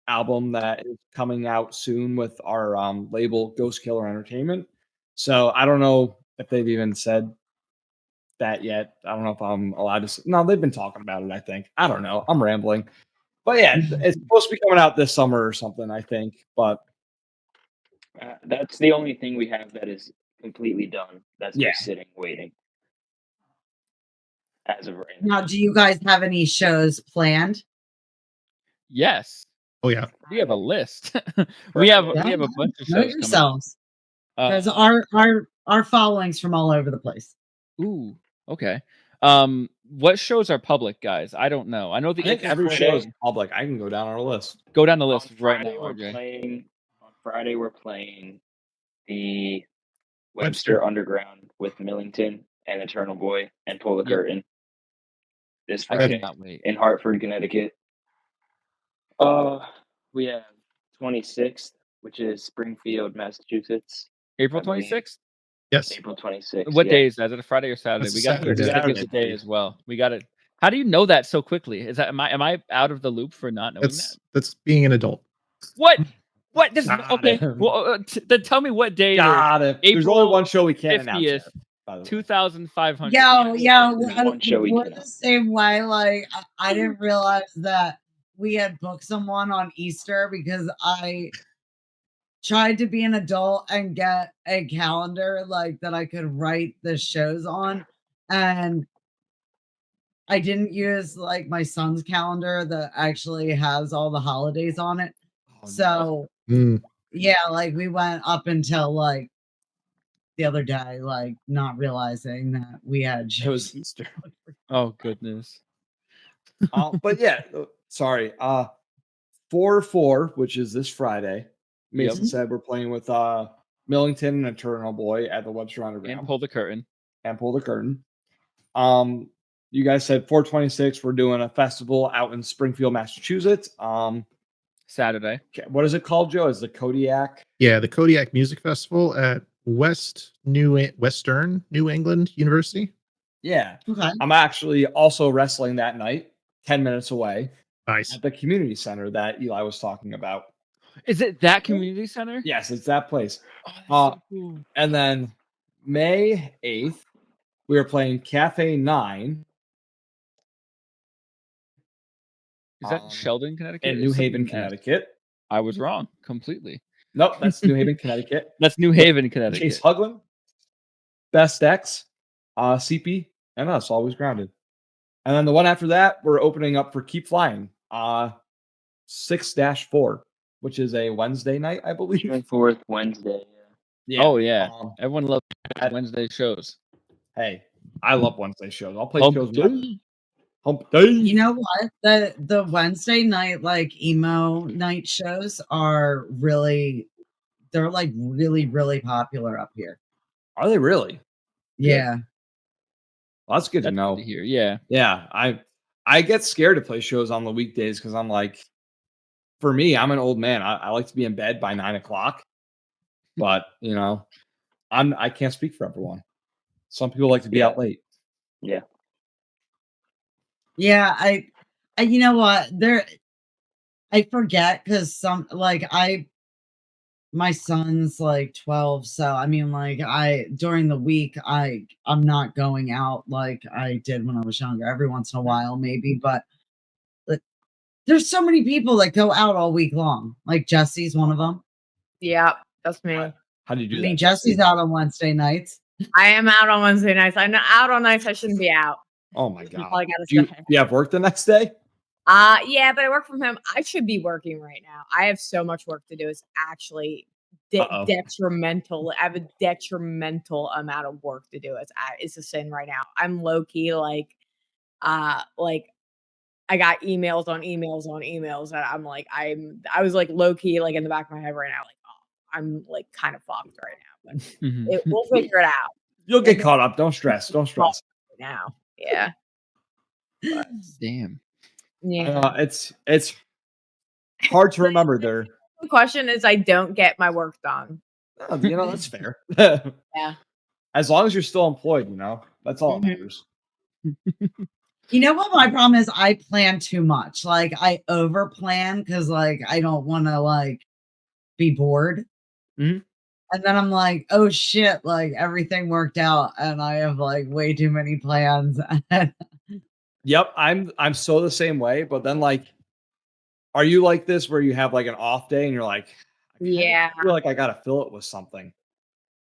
album that is coming out soon with our label Ghost Killer Entertainment. So I don't know if they've even said that yet. I don't know if I'm allowed to. No, they've been talking about it, I think. I don't know. I'm rambling. But yeah, it's supposed to be coming out this summer or something, I think. But that's the only thing we have that is completely done. That's just sitting, waiting. As of right now, do you guys have any shows planned? Yes. Oh yeah, we have a list. we have a bunch of shows. Yourselves, because our followings from all over the place. Ooh, okay. What shows are public, guys? I don't know. I know every show is public. I can go down our list. Go down the list right now, RJ. On Friday, we're playing the Webster Underground with Millington and Eternal Boy and Pull the Curtain. This Friday in Hartford, Connecticut. We have 26th, which is Springfield, Massachusetts. April 26th? Yes. April 26th. What day is that? Is it a Friday or Saturday? That's we got to get the day as well. We got it. How do you know that so quickly? Is that am I out of the loop for not knowing that? That's being an adult. What? This okay. Well, then tell me what day. There's only one show we can't 50th, announce. 2,500. Yo, we're the same way. Like I didn't realize that we had booked someone on Easter because I tried to be an adult and get a calendar like that I could write the shows on, and I didn't use like my son's calendar that actually has all the holidays on it. Oh, So yeah, like we went up until like the other day, like not realizing that we had it was shows. Easter. Oh goodness. But yeah, sorry. 4/4, which is this Friday. Mason said we're playing with Millington and Eternal Boy at the Webster Underground. And pull the curtain. You guys said 4/26. We're doing a festival out in Springfield, Massachusetts. Saturday. What is it called, Joe? Is the Kodiak? Yeah, the Kodiak Music Festival at Western New England University. Yeah. Okay. I'm actually also wrestling that night, 10 minutes away. Nice. At the community center that Eli was talking about. Is it that community center? Yes, it's that place. Oh, so cool. And then May 8th, we are playing Cafe 9. Is that Sheldon, Connecticut? In New Haven, Connecticut. I was wrong completely. Nope, that's New Haven, Connecticut. That's New Haven, Connecticut. Chase Huglin, Best X, CP, and us, Always Grounded. And then the one after that, we're opening up for Keep Flying, 6-4, which is a Wednesday night, I believe. 4th Wednesday. Yeah. Oh yeah, everyone loves Wednesday shows. Hey, I love Wednesday shows. I'll play Hump shows. day. Hump day. You know what? The Wednesday night like emo night shows are really, they're like really popular up here. Are they really? Yeah. Well, that's good to know. Good to hear. Yeah. Yeah, I get scared to play shows on the weekdays because I'm like, for me, I'm an old man. I like to be in bed by 9:00. But you know, I can't speak for everyone. Some people like to be out late. Yeah. Yeah, I you know what? I forget because my son's like 12, so I mean like during the week I'm not going out like I did when I was younger. Every once in a while maybe, but there's so many people that go out all week long. Like Jesse's one of them. Yeah, that's me. How do you do I that? mean, Jesse's out on Wednesday nights. I am out on Wednesday nights. I'm not out on nights. I shouldn't be out. Oh my That's god! all I gotta Do say. you have work the next day? Yeah, but I work from home. I should be working right now. I have so much work to do. It's actually detrimental. I have a detrimental amount of work to do. It's a sin right now. I'm low key like I got emails on emails on emails that I'm like I was like low key like in the back of my head right now like I'm like kind of fucked right now, but we'll figure it out. You'll get caught up. Don't stress. Don't stress. Now, yeah. But, damn. Yeah. It's hard to remember there. The question is, I don't get my work done. Oh, you know, that's fair. Yeah. As long as you're still employed, you know, that's all that matters. You know what my problem is? I plan too much. Like I over plan because like I don't want to like be bored. Mm-hmm. And then I'm like, oh shit, like everything worked out and I have like way too many plans. Yep, I'm so the same way, but then like are you like this where you have like an off day and you're like, yeah, I feel like I gotta fill it with something.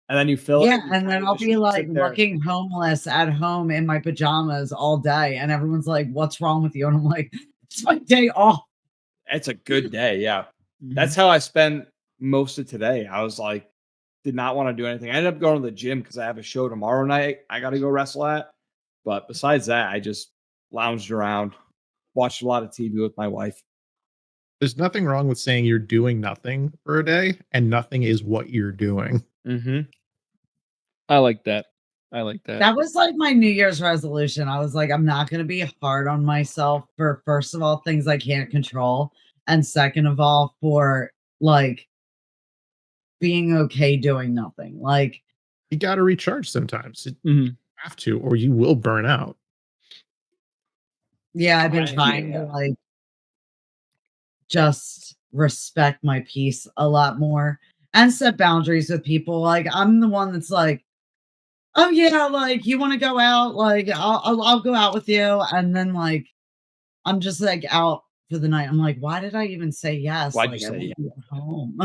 And then you fill it. Yeah, and then I'll be like looking homeless at home in my pajamas all day, and everyone's like, what's wrong with you? And I'm like, it's my day off. It's a good day, yeah. That's how I spent most of today. I was like, did not want to do anything. I ended up going to the gym because I have a show tomorrow night I got to go wrestle at. But besides that, I just lounged around, watched a lot of TV with my wife. There's nothing wrong with saying you're doing nothing for a day, and nothing is what you're doing. I like that. That was like my New Year's resolution. I was like, I'm not going to be hard on myself for, first of all, things I can't control. And second of all, for like being okay doing nothing. Like, you got to recharge sometimes. You have to, or you will burn out. Yeah, I've been trying to like just respect my peace a lot more and set boundaries with people. Like, I'm the one that's like, oh yeah, like you want to go out, like I'll go out with you, and then like I'm just like out for the night. I'm like, why did I even say yes? Why'd like, you say yes? Home.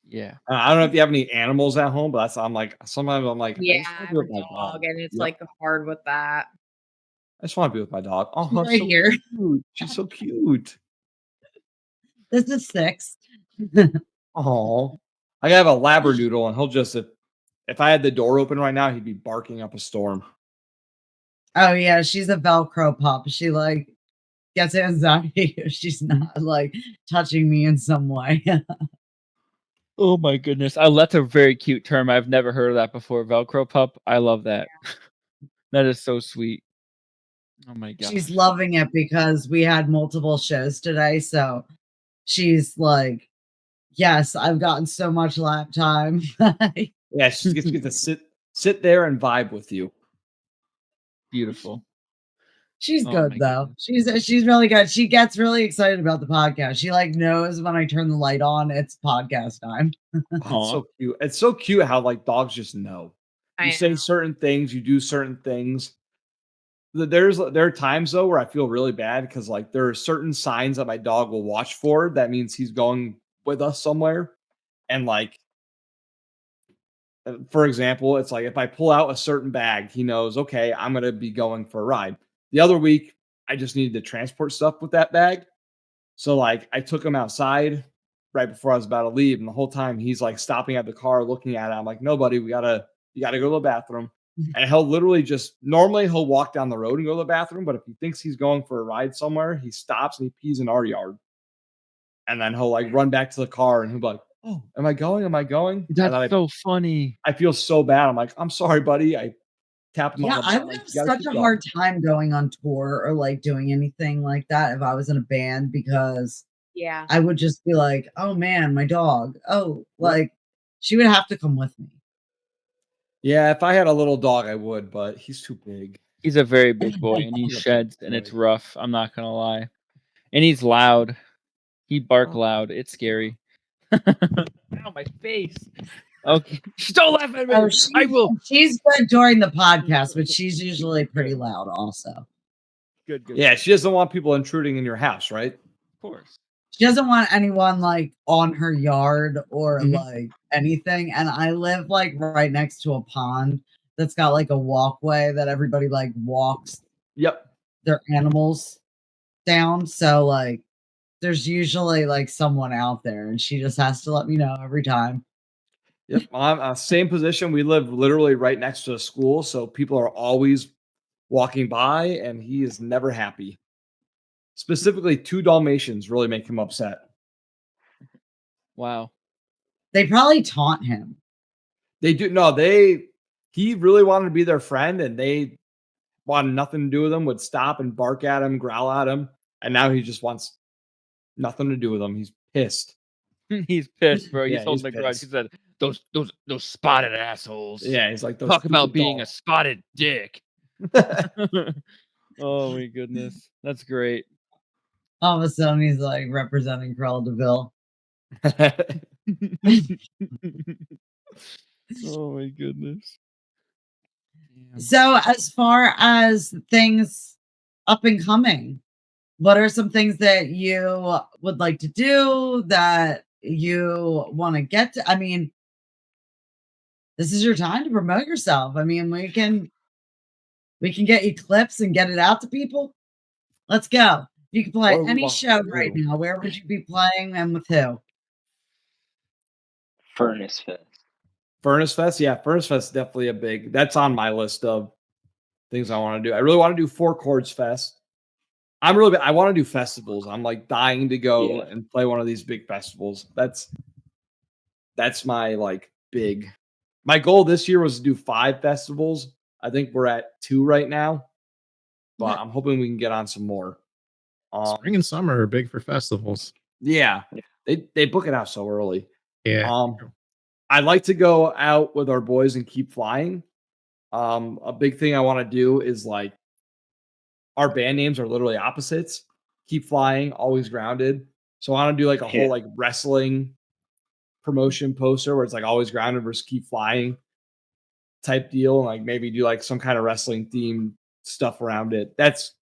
Yeah. I don't know if you have any animals at home, but sometimes I'm like, Yeah, I just I want have to be a with my dog, dog. and it's Yep. like hard with that. I just want to be with my dog. Oh, She's right so here. cute. She's so cute. This is 6. Oh, I have a Labradoodle, and he'll just if I had the door open right now, he'd be barking up a storm. Oh yeah, she's a Velcro pup. She like gets anxiety if she's not like touching me in some way. Oh my goodness. That's a very cute term. I've never heard of that before. Velcro pup. I love that. That is so sweet. Oh my gosh. She's loving it because we had multiple shows today. So she's like, yes, I've gotten so much lap time. Yeah, she gets to sit there and vibe with you. Beautiful. She's Oh good my though. goodness. She's really good. She gets really excited about the podcast. She like knows when I turn the light on, it's podcast time. It's so cute. It's so cute how like dogs just know. You say certain things, you do certain things. There are times though where I feel really bad because like there are certain signs that my dog will watch for. That means he's going with us somewhere, and like for example, it's like if I pull out a certain bag, he knows, okay, I'm going to be going for a ride. The other week, I just needed to transport stuff with that bag. So like I took him outside right before I was about to leave. And the whole time he's like stopping at the car, looking at it. I'm like, no, buddy, you gotta go to the bathroom. And he'll literally normally he'll walk down the road and go to the bathroom. But if he thinks he's going for a ride somewhere, he stops and he pees in our yard. And then he'll like run back to the car and he'll be like, oh, am I going? Am I going? That's so funny. I feel so bad. I'm like, I'm sorry, buddy. I tap him on Yeah, the I butt. would Like, have you gotta such keep a going. hard time going on tour or like doing anything like that if I was in a band because I would just be like, oh man, my dog. Oh, like she would have to come with me. Yeah, if I had a little dog, I would, but he's too big. He's a very big boy and he He's a big sheds and it's boy. rough. I'm not gonna lie. And he's loud. He bark loud. It's scary. Ow, my face. Okay. Don't laugh at me. Oh, I will. she's good during the podcast, but she's usually pretty loud also. Good. Yeah, she doesn't want people intruding in your house, right? Of course. She doesn't want anyone like on her yard or like anything. And I live like right next to a pond that's got like a walkway that everybody like walks their animals down. So like there's usually like someone out there and she just has to let me know every time. Yep. I'm same position. We live literally right next to a school. So people are always walking by and he is never happy. Specifically, 2 Dalmatians really make him upset. Wow. They probably taunt him. They do. No, he really wanted to be their friend and they wanted nothing to do with him, would stop and bark at him, growl at him. And now he just wants nothing to do with him. He's pissed. He's pissed, bro. Yeah, He's holding he's the grudge. pissed. He said, those spotted assholes. Yeah, he's like, those talk about stupid being dogs. a spotted dick. Oh my goodness. That's great. All of a sudden he's like representing Cruella DeVille. Oh my goodness. Damn. So as far as things up and coming, what are some things that you would like to do that you want to get to? I mean, this is your time to promote yourself. I mean, we can get you clips and get it out to people. Let's go. You can play any show right now. Where would you be playing and with who? Furnace Fest. Furnace Fest? Yeah, Furnace Fest is definitely that's on my list of things I want to do. I really want to do 4 Chords Fest. I want to do festivals. I'm like dying to go and play one of these big festivals. That's my like big. My goal this year was to do 5 festivals. I think we're at 2 right now, but I'm hoping we can get on some more. Spring and summer are big for festivals. Yeah, they book it out so early. Yeah. I'd like to go out with our boys and keep flying. A big thing I want to do is like our band names are literally opposites. Keep flying, always grounded. So I want to do like a whole like wrestling promotion poster where it's like always grounded versus keep flying type deal, and like maybe do like some kind of wrestling theme stuff around it. That's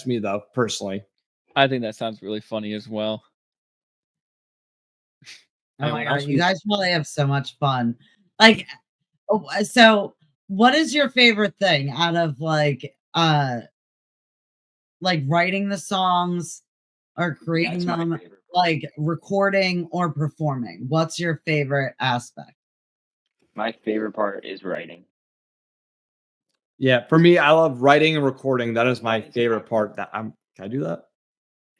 me though, personally. I think that sounds really funny as well. Oh my god, you guys probably have so much fun. Like, so what is your favorite thing out of like writing the songs or creating them, like recording or performing? What's your favorite aspect? My favorite part is writing. Yeah, for me, I love writing and recording. That is my favorite part. Can I do that?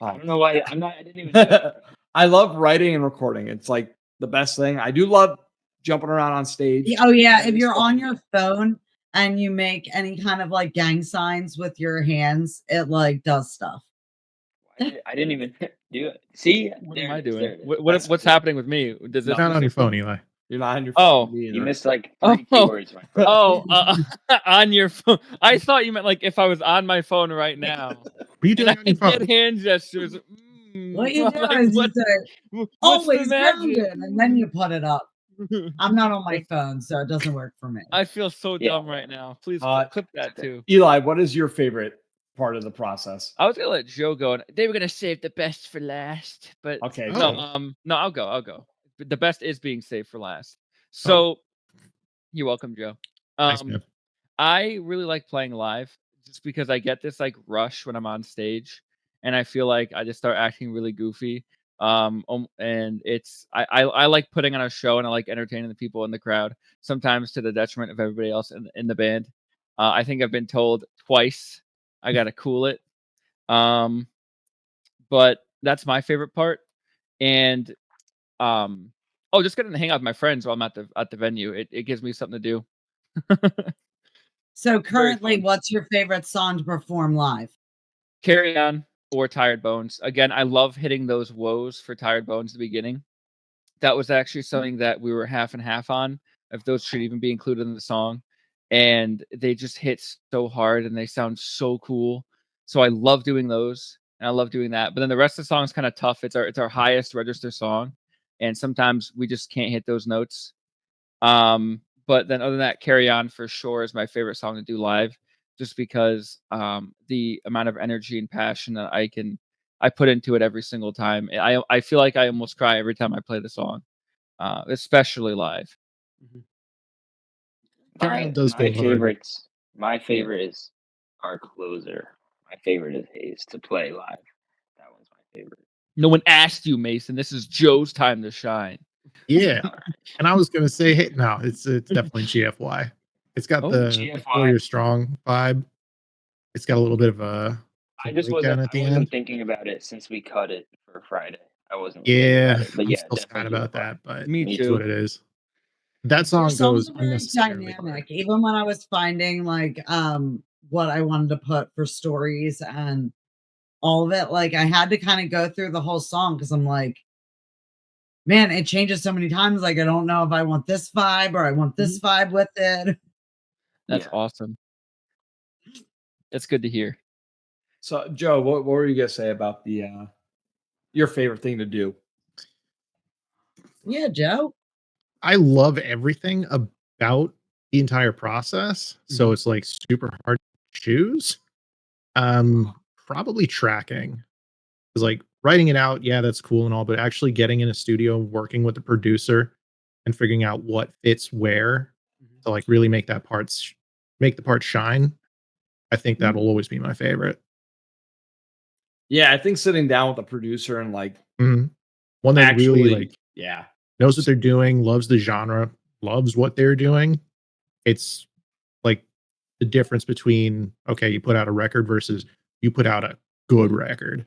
I don't know why I'm not. I didn't even do it. I love writing and recording. It's like the best thing. I do love jumping around on stage. Oh yeah, if you're on your phone and you make any kind of like gang signs with your hands, it like does stuff. I didn't even do it. See, what am I doing? What's happening with me? Does it not on your phone, Eli? You're not on your phone. Oh, you missed like 3 keywords. My friend. On your phone. I thought you meant like if I was on my phone right now. What are you doing on your phone? Did hand gestures. What you do is you say, always grounded, and then you put it up. I'm not on my phone, so it doesn't work for me. I feel so dumb right now. Please clip that too. Eli, what is your favorite part of the process? I was gonna let Joe go, and they were gonna save the best for last, but okay. No, I'll go. The best is being saved for last. So, you're welcome, Joe. Thanks, man. I really like playing live, just because I get this like rush when I'm on stage, and I feel like I just start acting really goofy. And it's I like putting on a show, and I like entertaining the people in the crowd, sometimes to the detriment of everybody else in the band. I think I've been told twice I gotta cool it. But that's my favorite part. And just getting to hang out with my friends while I'm at the venue. It gives me something to do. So currently, what's your favorite song to perform live? Carry On or Tired Bones. Again, I love hitting those woes for Tired Bones at the beginning. That was actually something that we were half and half on, if those should even be included in the song. And they just hit so hard and they sound so cool. So I love doing those, and I love doing that. But then the rest of the song is kind of tough. It's our highest register song, and sometimes we just can't hit those notes. But then other than that, Carry On for sure is my favorite song to do live, just because the amount of energy and passion that I put into it every single time. I feel like I almost cry every time I play the song, especially live. My favorite is our closer. My favorite is Hayes to play live. That one's my favorite. No one asked you, Mason. This is Joe's time to shine. Yeah, and I was gonna say, hey, no, it's definitely GFY. It's got the Warrior Strong vibe. It's got a little bit of a. I wasn't thinking about it since we cut it for Friday. I wasn't. Yeah, but I'm still sad about that, but me too. What it is. That song goes unnecessarily dynamic. Even when I was finding like what I wanted to put for stories and all of it, like I had to kind of go through the whole song because I'm like, man, it changes so many times. Like I don't know if I want this vibe or I want this vibe with it. That's awesome. That's good to hear. So, Joe, what were you gonna say about the your favorite thing to do? Yeah, Joe. I love everything about the entire process. So it's like super hard to choose. Probably tracking. Because like writing it out, yeah, that's cool and all, but actually getting in a studio, working with the producer and figuring out what fits where to like really make that make the part shine. I think that'll always be my favorite. Yeah, I think sitting down with a producer and like one that actually, really like knows what they're doing, loves the genre, loves what they're doing. It's like the difference between okay, you put out a record versus you put out a good record.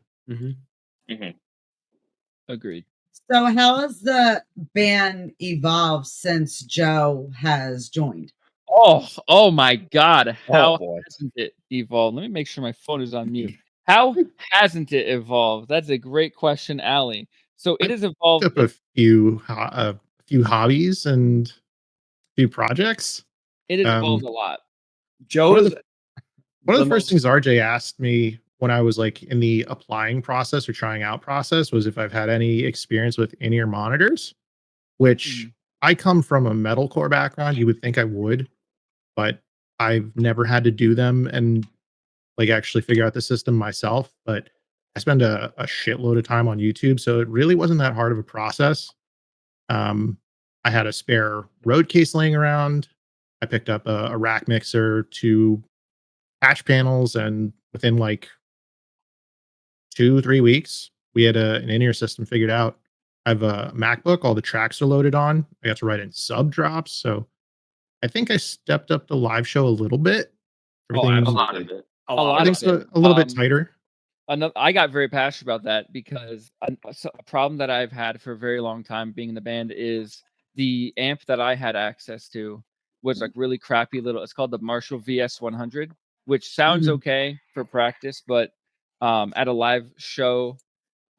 Agreed. So how has the band evolved since Joe has joined? Oh my God. How hasn't it evolved? Let me make sure my phone is on mute. How hasn't it evolved? That's a great question, Allie. So it has evolved up a few hobbies and a few projects. It has evolved a lot. Joe, one of the first things RJ asked me when I was like in the applying process or trying out process was if I've had any experience with in-ear monitors, which I come from a metalcore background. You would think I would, but I've never had to do them and like actually figure out the system myself. But I spend a shitload of time on YouTube, so it really wasn't that hard of a process. I had a spare road case laying around. I picked up a rack mixer, 2 patch panels, and within like 2-3 weeks, we had an in-ear system figured out. I have a MacBook, all the tracks are loaded on. I got to write in sub drops, so I think I stepped up the live show a little bit. Everything's A lot of it. A lot of it. a little bit tighter. I got very passionate about that because a problem that I've had for a very long time being in the band is the amp that I had access to was like really crappy little. It's called the Marshall VS100, which sounds okay for practice, but at a live show,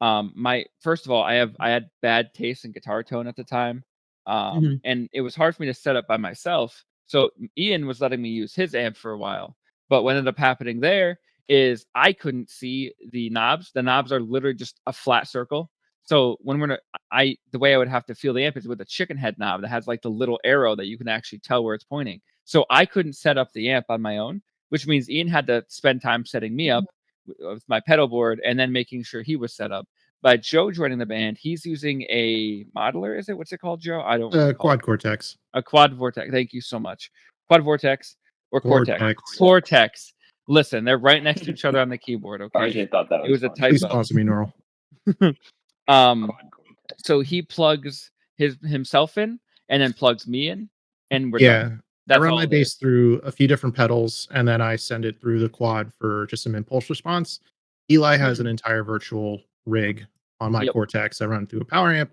my first of all, I had bad taste in guitar tone at the time, and it was hard for me to set up by myself. So Ian was letting me use his amp for a while, but what ended up happening there is I couldn't see the knobs. The knobs are literally just a flat circle. So when the way I would have to feel the amp is with a chicken head knob that has like the little arrow that you can actually tell where it's pointing. So I couldn't set up the amp on my own, which means Ian had to spend time setting me up with my pedal board and then making sure he was set up. By Joe joining the band, he's using a modeler. Is it? What's it called, Joe? I don't know. Quad Cortex. A quad vortex. Thank you so much. Quad vortex or Cortex. Cortex. Cortex. Listen, they're right next to each other on the keyboard. Okay. RJ thought that was It was a funny. typo. Please sponsor me, Neural. So he plugs himself in and then plugs me in, and we're Yeah. done. I run my bass through a few different pedals, and then I send it through the quad for just some impulse response. Eli has an entire virtual rig on my Cortex. I run through a power amp,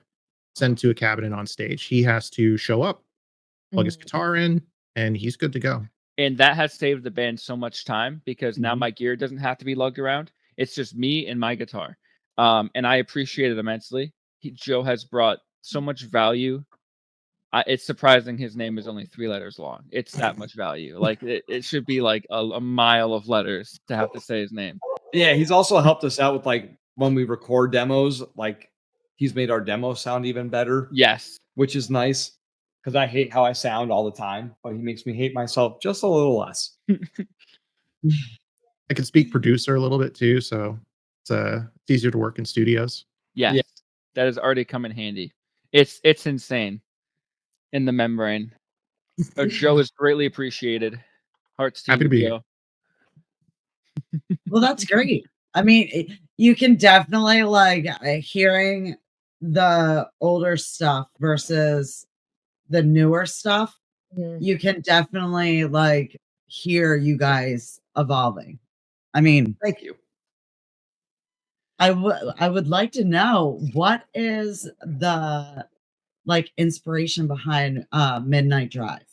send it to a cabinet on stage. He has to show up, plug his guitar in, and he's good to go. And that has saved the band so much time because now my gear doesn't have to be lugged around. It's just me and my guitar. And I appreciate it immensely. Joe has brought so much value. It's surprising his name is only 3 letters long. It's that much value. Like it should be like a mile of letters to have to say his name. Yeah, he's also helped us out with like when we record demos, like he's made our demo sound even better. Yes. Which is nice because I hate how I sound all the time, but he makes me hate myself just a little less. I can speak producer a little bit too, so it's easier to work in studios. Yes. Yeah. That has already come in handy. It's insane in the membrane. Joe is greatly appreciated. Hearts to Happy you, to be Joe. Well, that's great. I mean, you can definitely like hearing the older stuff versus the newer stuff. You can definitely like hear you guys evolving. I mean, thank you. I would like to know what is the like inspiration behind Midnight Drive.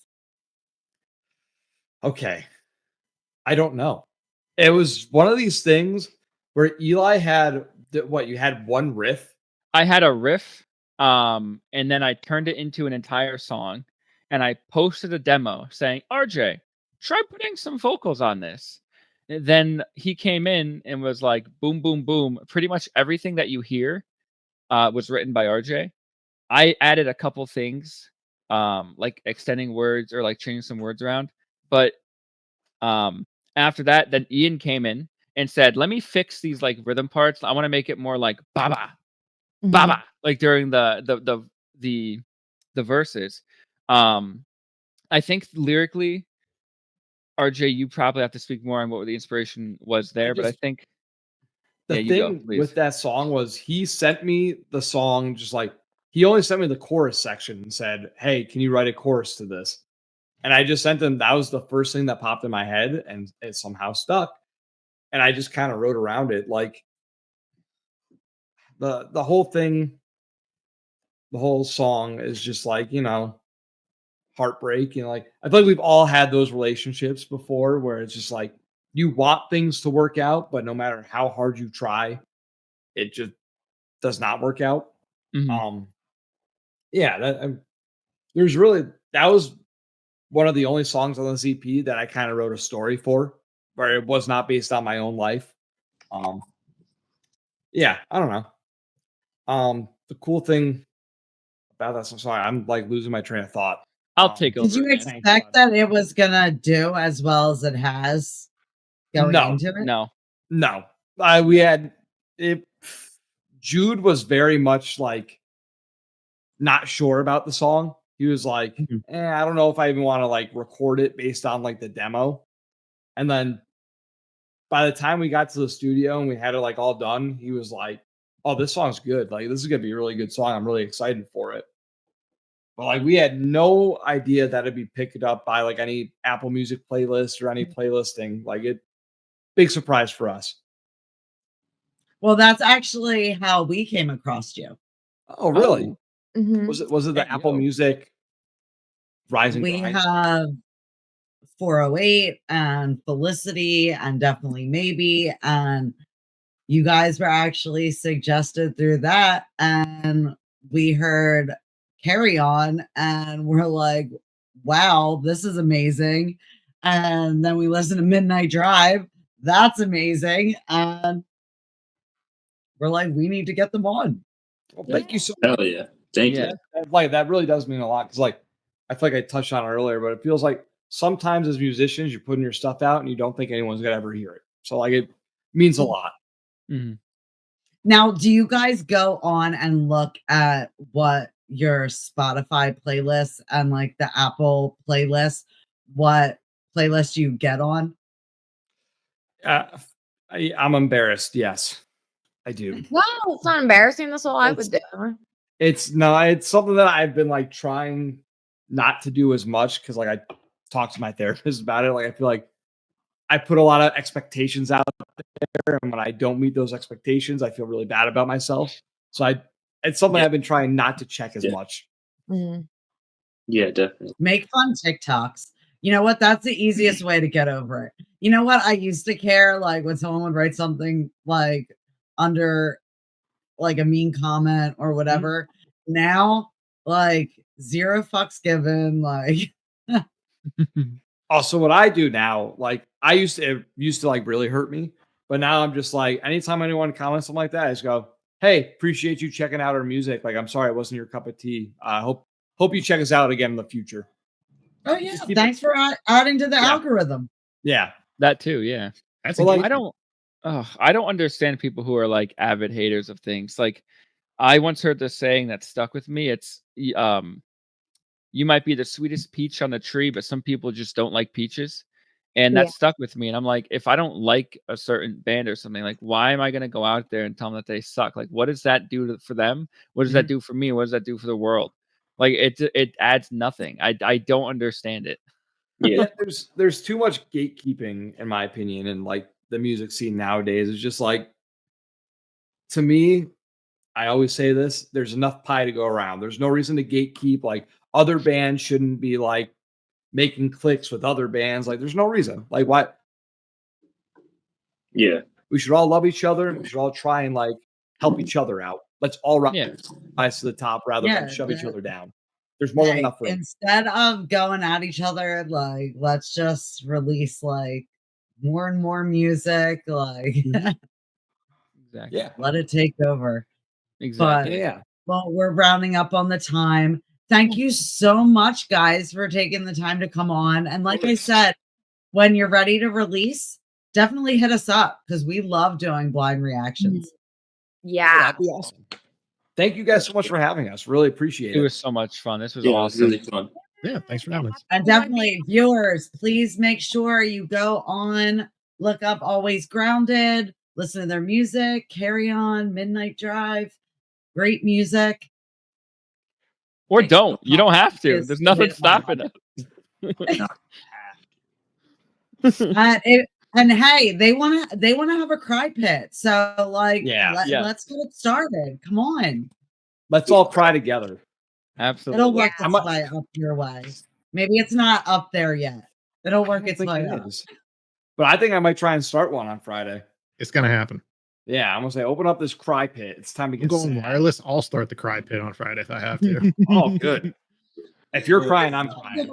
Okay. I don't know. It was one of these things where Eli had you had one riff? I had a riff, and then I turned it into an entire song, and I posted a demo saying, "RJ, try putting some vocals on this." And then he came in and was like, "Boom, boom, boom!" Pretty much everything that you hear was written by RJ. I added a couple things, like extending words or like changing some words around, but after that, then Ian came in and said, "Let me fix these like rhythm parts. I want to make it more like baba, baba, like during the verses." I think lyrically, RJ, you probably have to speak more on what the inspiration was there, but I think the thing with that song was he sent me the song just like he only sent me the chorus section and said, "Hey, can you write a chorus to this?" And I just sent him. That was the first thing that popped in my head, and it somehow stuck. And I just kind of wrote around it, like the whole thing. The whole song is just like heartbreak. Like I feel like we've all had those relationships before, where it's just like you want things to work out, but no matter how hard you try, it just does not work out. Yeah, that was one of the only songs on the EP that I kind of wrote a story for, where it was not based on my own life. Yeah, I don't know. The cool thing about that song, sorry, I'm like losing my train of thought. I'll take over. Did you expect that it was gonna do as well as it has going into it? No. We had it. Jude was very much like not sure about the song. He was like, I don't know if I even want to like record it based on like the demo. And then by the time we got to the studio and we had it like all done, he was like, oh, this song's good. Like, this is going to be a really good song. I'm really excited for it. But like, we had no idea that it'd be picked up by like any Apple Music playlist or any playlisting. Like, big surprise for us. Well, that's actually how we came across you. Oh, really? Oh. Mm-hmm. Was it the Apple Music Rising? We have 408 and Felicity and Definitely Maybe, and you guys were actually suggested through that, and we heard Carry On and we're like, wow, this is amazing. And then we listened to Midnight Drive, that's amazing, and we're like, we need to get them on. Well, thank you so much. Hell yeah. Thank you. Like, that really does mean a lot, because like, I feel like I touched on it earlier, but it feels like sometimes as musicians, you're putting your stuff out and you don't think anyone's gonna ever hear it. So like, it means a lot. Mm-hmm. Now, do you guys go on and look at what your Spotify playlist and like the Apple playlist, what playlist you get on? I'm embarrassed. Yes, I do. No, it's not embarrassing. That's all I would do. It's something that I've been like trying not to do as much, because like I talk to my therapist about it. Like, I feel like I put a lot of expectations out there, and when I don't meet those expectations, I feel really bad about myself. So it's something I've been trying not to check as much. Mm-hmm. Yeah, definitely. Make fun TikToks. You know what? That's the easiest way to get over it. You know what? I used to care like when someone would write something like under like a mean comment or whatever. Now, like, zero fucks given. Like, also, what I do now, like, it used to like really hurt me, but now I'm just like, anytime anyone comments something like that, I just go, hey, appreciate you checking out our music. Like, I'm sorry it wasn't your cup of tea. I hope you check us out again in the future. oh yeah, thanks for adding to the algorithm. Yeah, that too. Yeah, that's like, I don't understand people who are like avid haters of things. Like, I once heard this saying that stuck with me. It's you might be the sweetest peach on the tree, but some people just don't like peaches. And that stuck with me. And I'm like, if I don't like a certain band or something, like, why am I going to go out there and tell them that they suck? Like, what does that do for them? What does that do for me? What does that do for the world? Like, it adds nothing. I don't understand it. Yeah. There's too much gatekeeping, in my opinion, and like the music scene nowadays is just like, to me, I always say this, there's enough pie to go around. There's no reason to gatekeep. Like, other bands shouldn't be like making clicks with other bands. Like, there's no reason. Like, why? Yeah. We should all love each other, and we should all try and like help each other out. Let's all rise to the top rather than shove each other down. There's more than enough room. Instead of going at each other, like, let's just release like more and more music. Like, exactly. Yeah. Let it take over. Exactly. But, well, we're rounding up on the time. Thank you so much, guys, for taking the time to come on. And like I said, when you're ready to release, definitely hit us up, because we love doing blind reactions. Yeah. That'd be awesome. Thank you guys so much for having us. Really appreciate it. It was so much fun. This was awesome. Really fun. Yeah, thanks for having us. And definitely, viewers, please make sure you go on, look up Always Grounded, listen to their music, Carry On, Midnight Drive, great music. Or don't. You don't have to. There's nothing stopping us. And hey, they want to have a cry pit. So like, let's get it started. Come on. Let's all cry together. Absolutely. It'll work its way up your way. Maybe it's not up there yet. It'll work its way up. But I think I might try and start one on Friday. It's gonna happen. Yeah, I'm gonna say, open up this cry pit. It's time to get going wireless. I'll start the cry pit on Friday if I have to. Oh, good. If you're crying, I'm crying.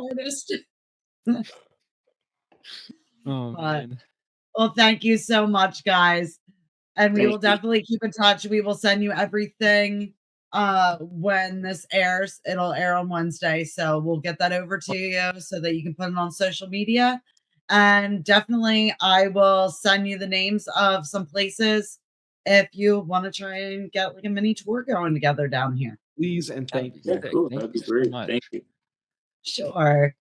Oh, man. Well, thank you so much, guys. And we will definitely keep in touch. We will send you everything when this airs. It'll air on Wednesday. So we'll get that over to you so that you can put it on social media. And definitely, I will send you the names of some places if you want to try and get like a mini tour going together down here. please and thank you. Cool. Thank That'd be you so great. much. Thank you. Sure.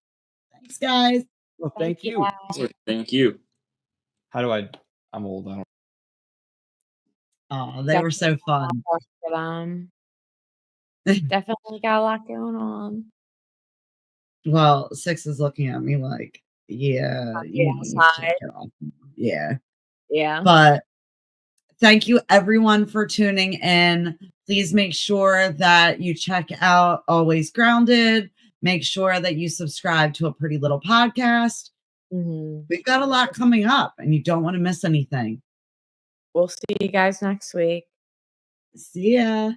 Thanks, guys. Well, thank you. Thank you. How do I'm old. I don't. Oh, they were so fun. For them. Definitely got a lot going on. Well, Six is looking at me like, yeah, you need to take it off. Yeah. Yeah. But thank you everyone for tuning in. Please make sure that you check out Always Grounded. Make sure that you subscribe to A Pretty Little Podcast. We've got a lot coming up and you don't want to miss anything. We'll see you guys next week. See ya.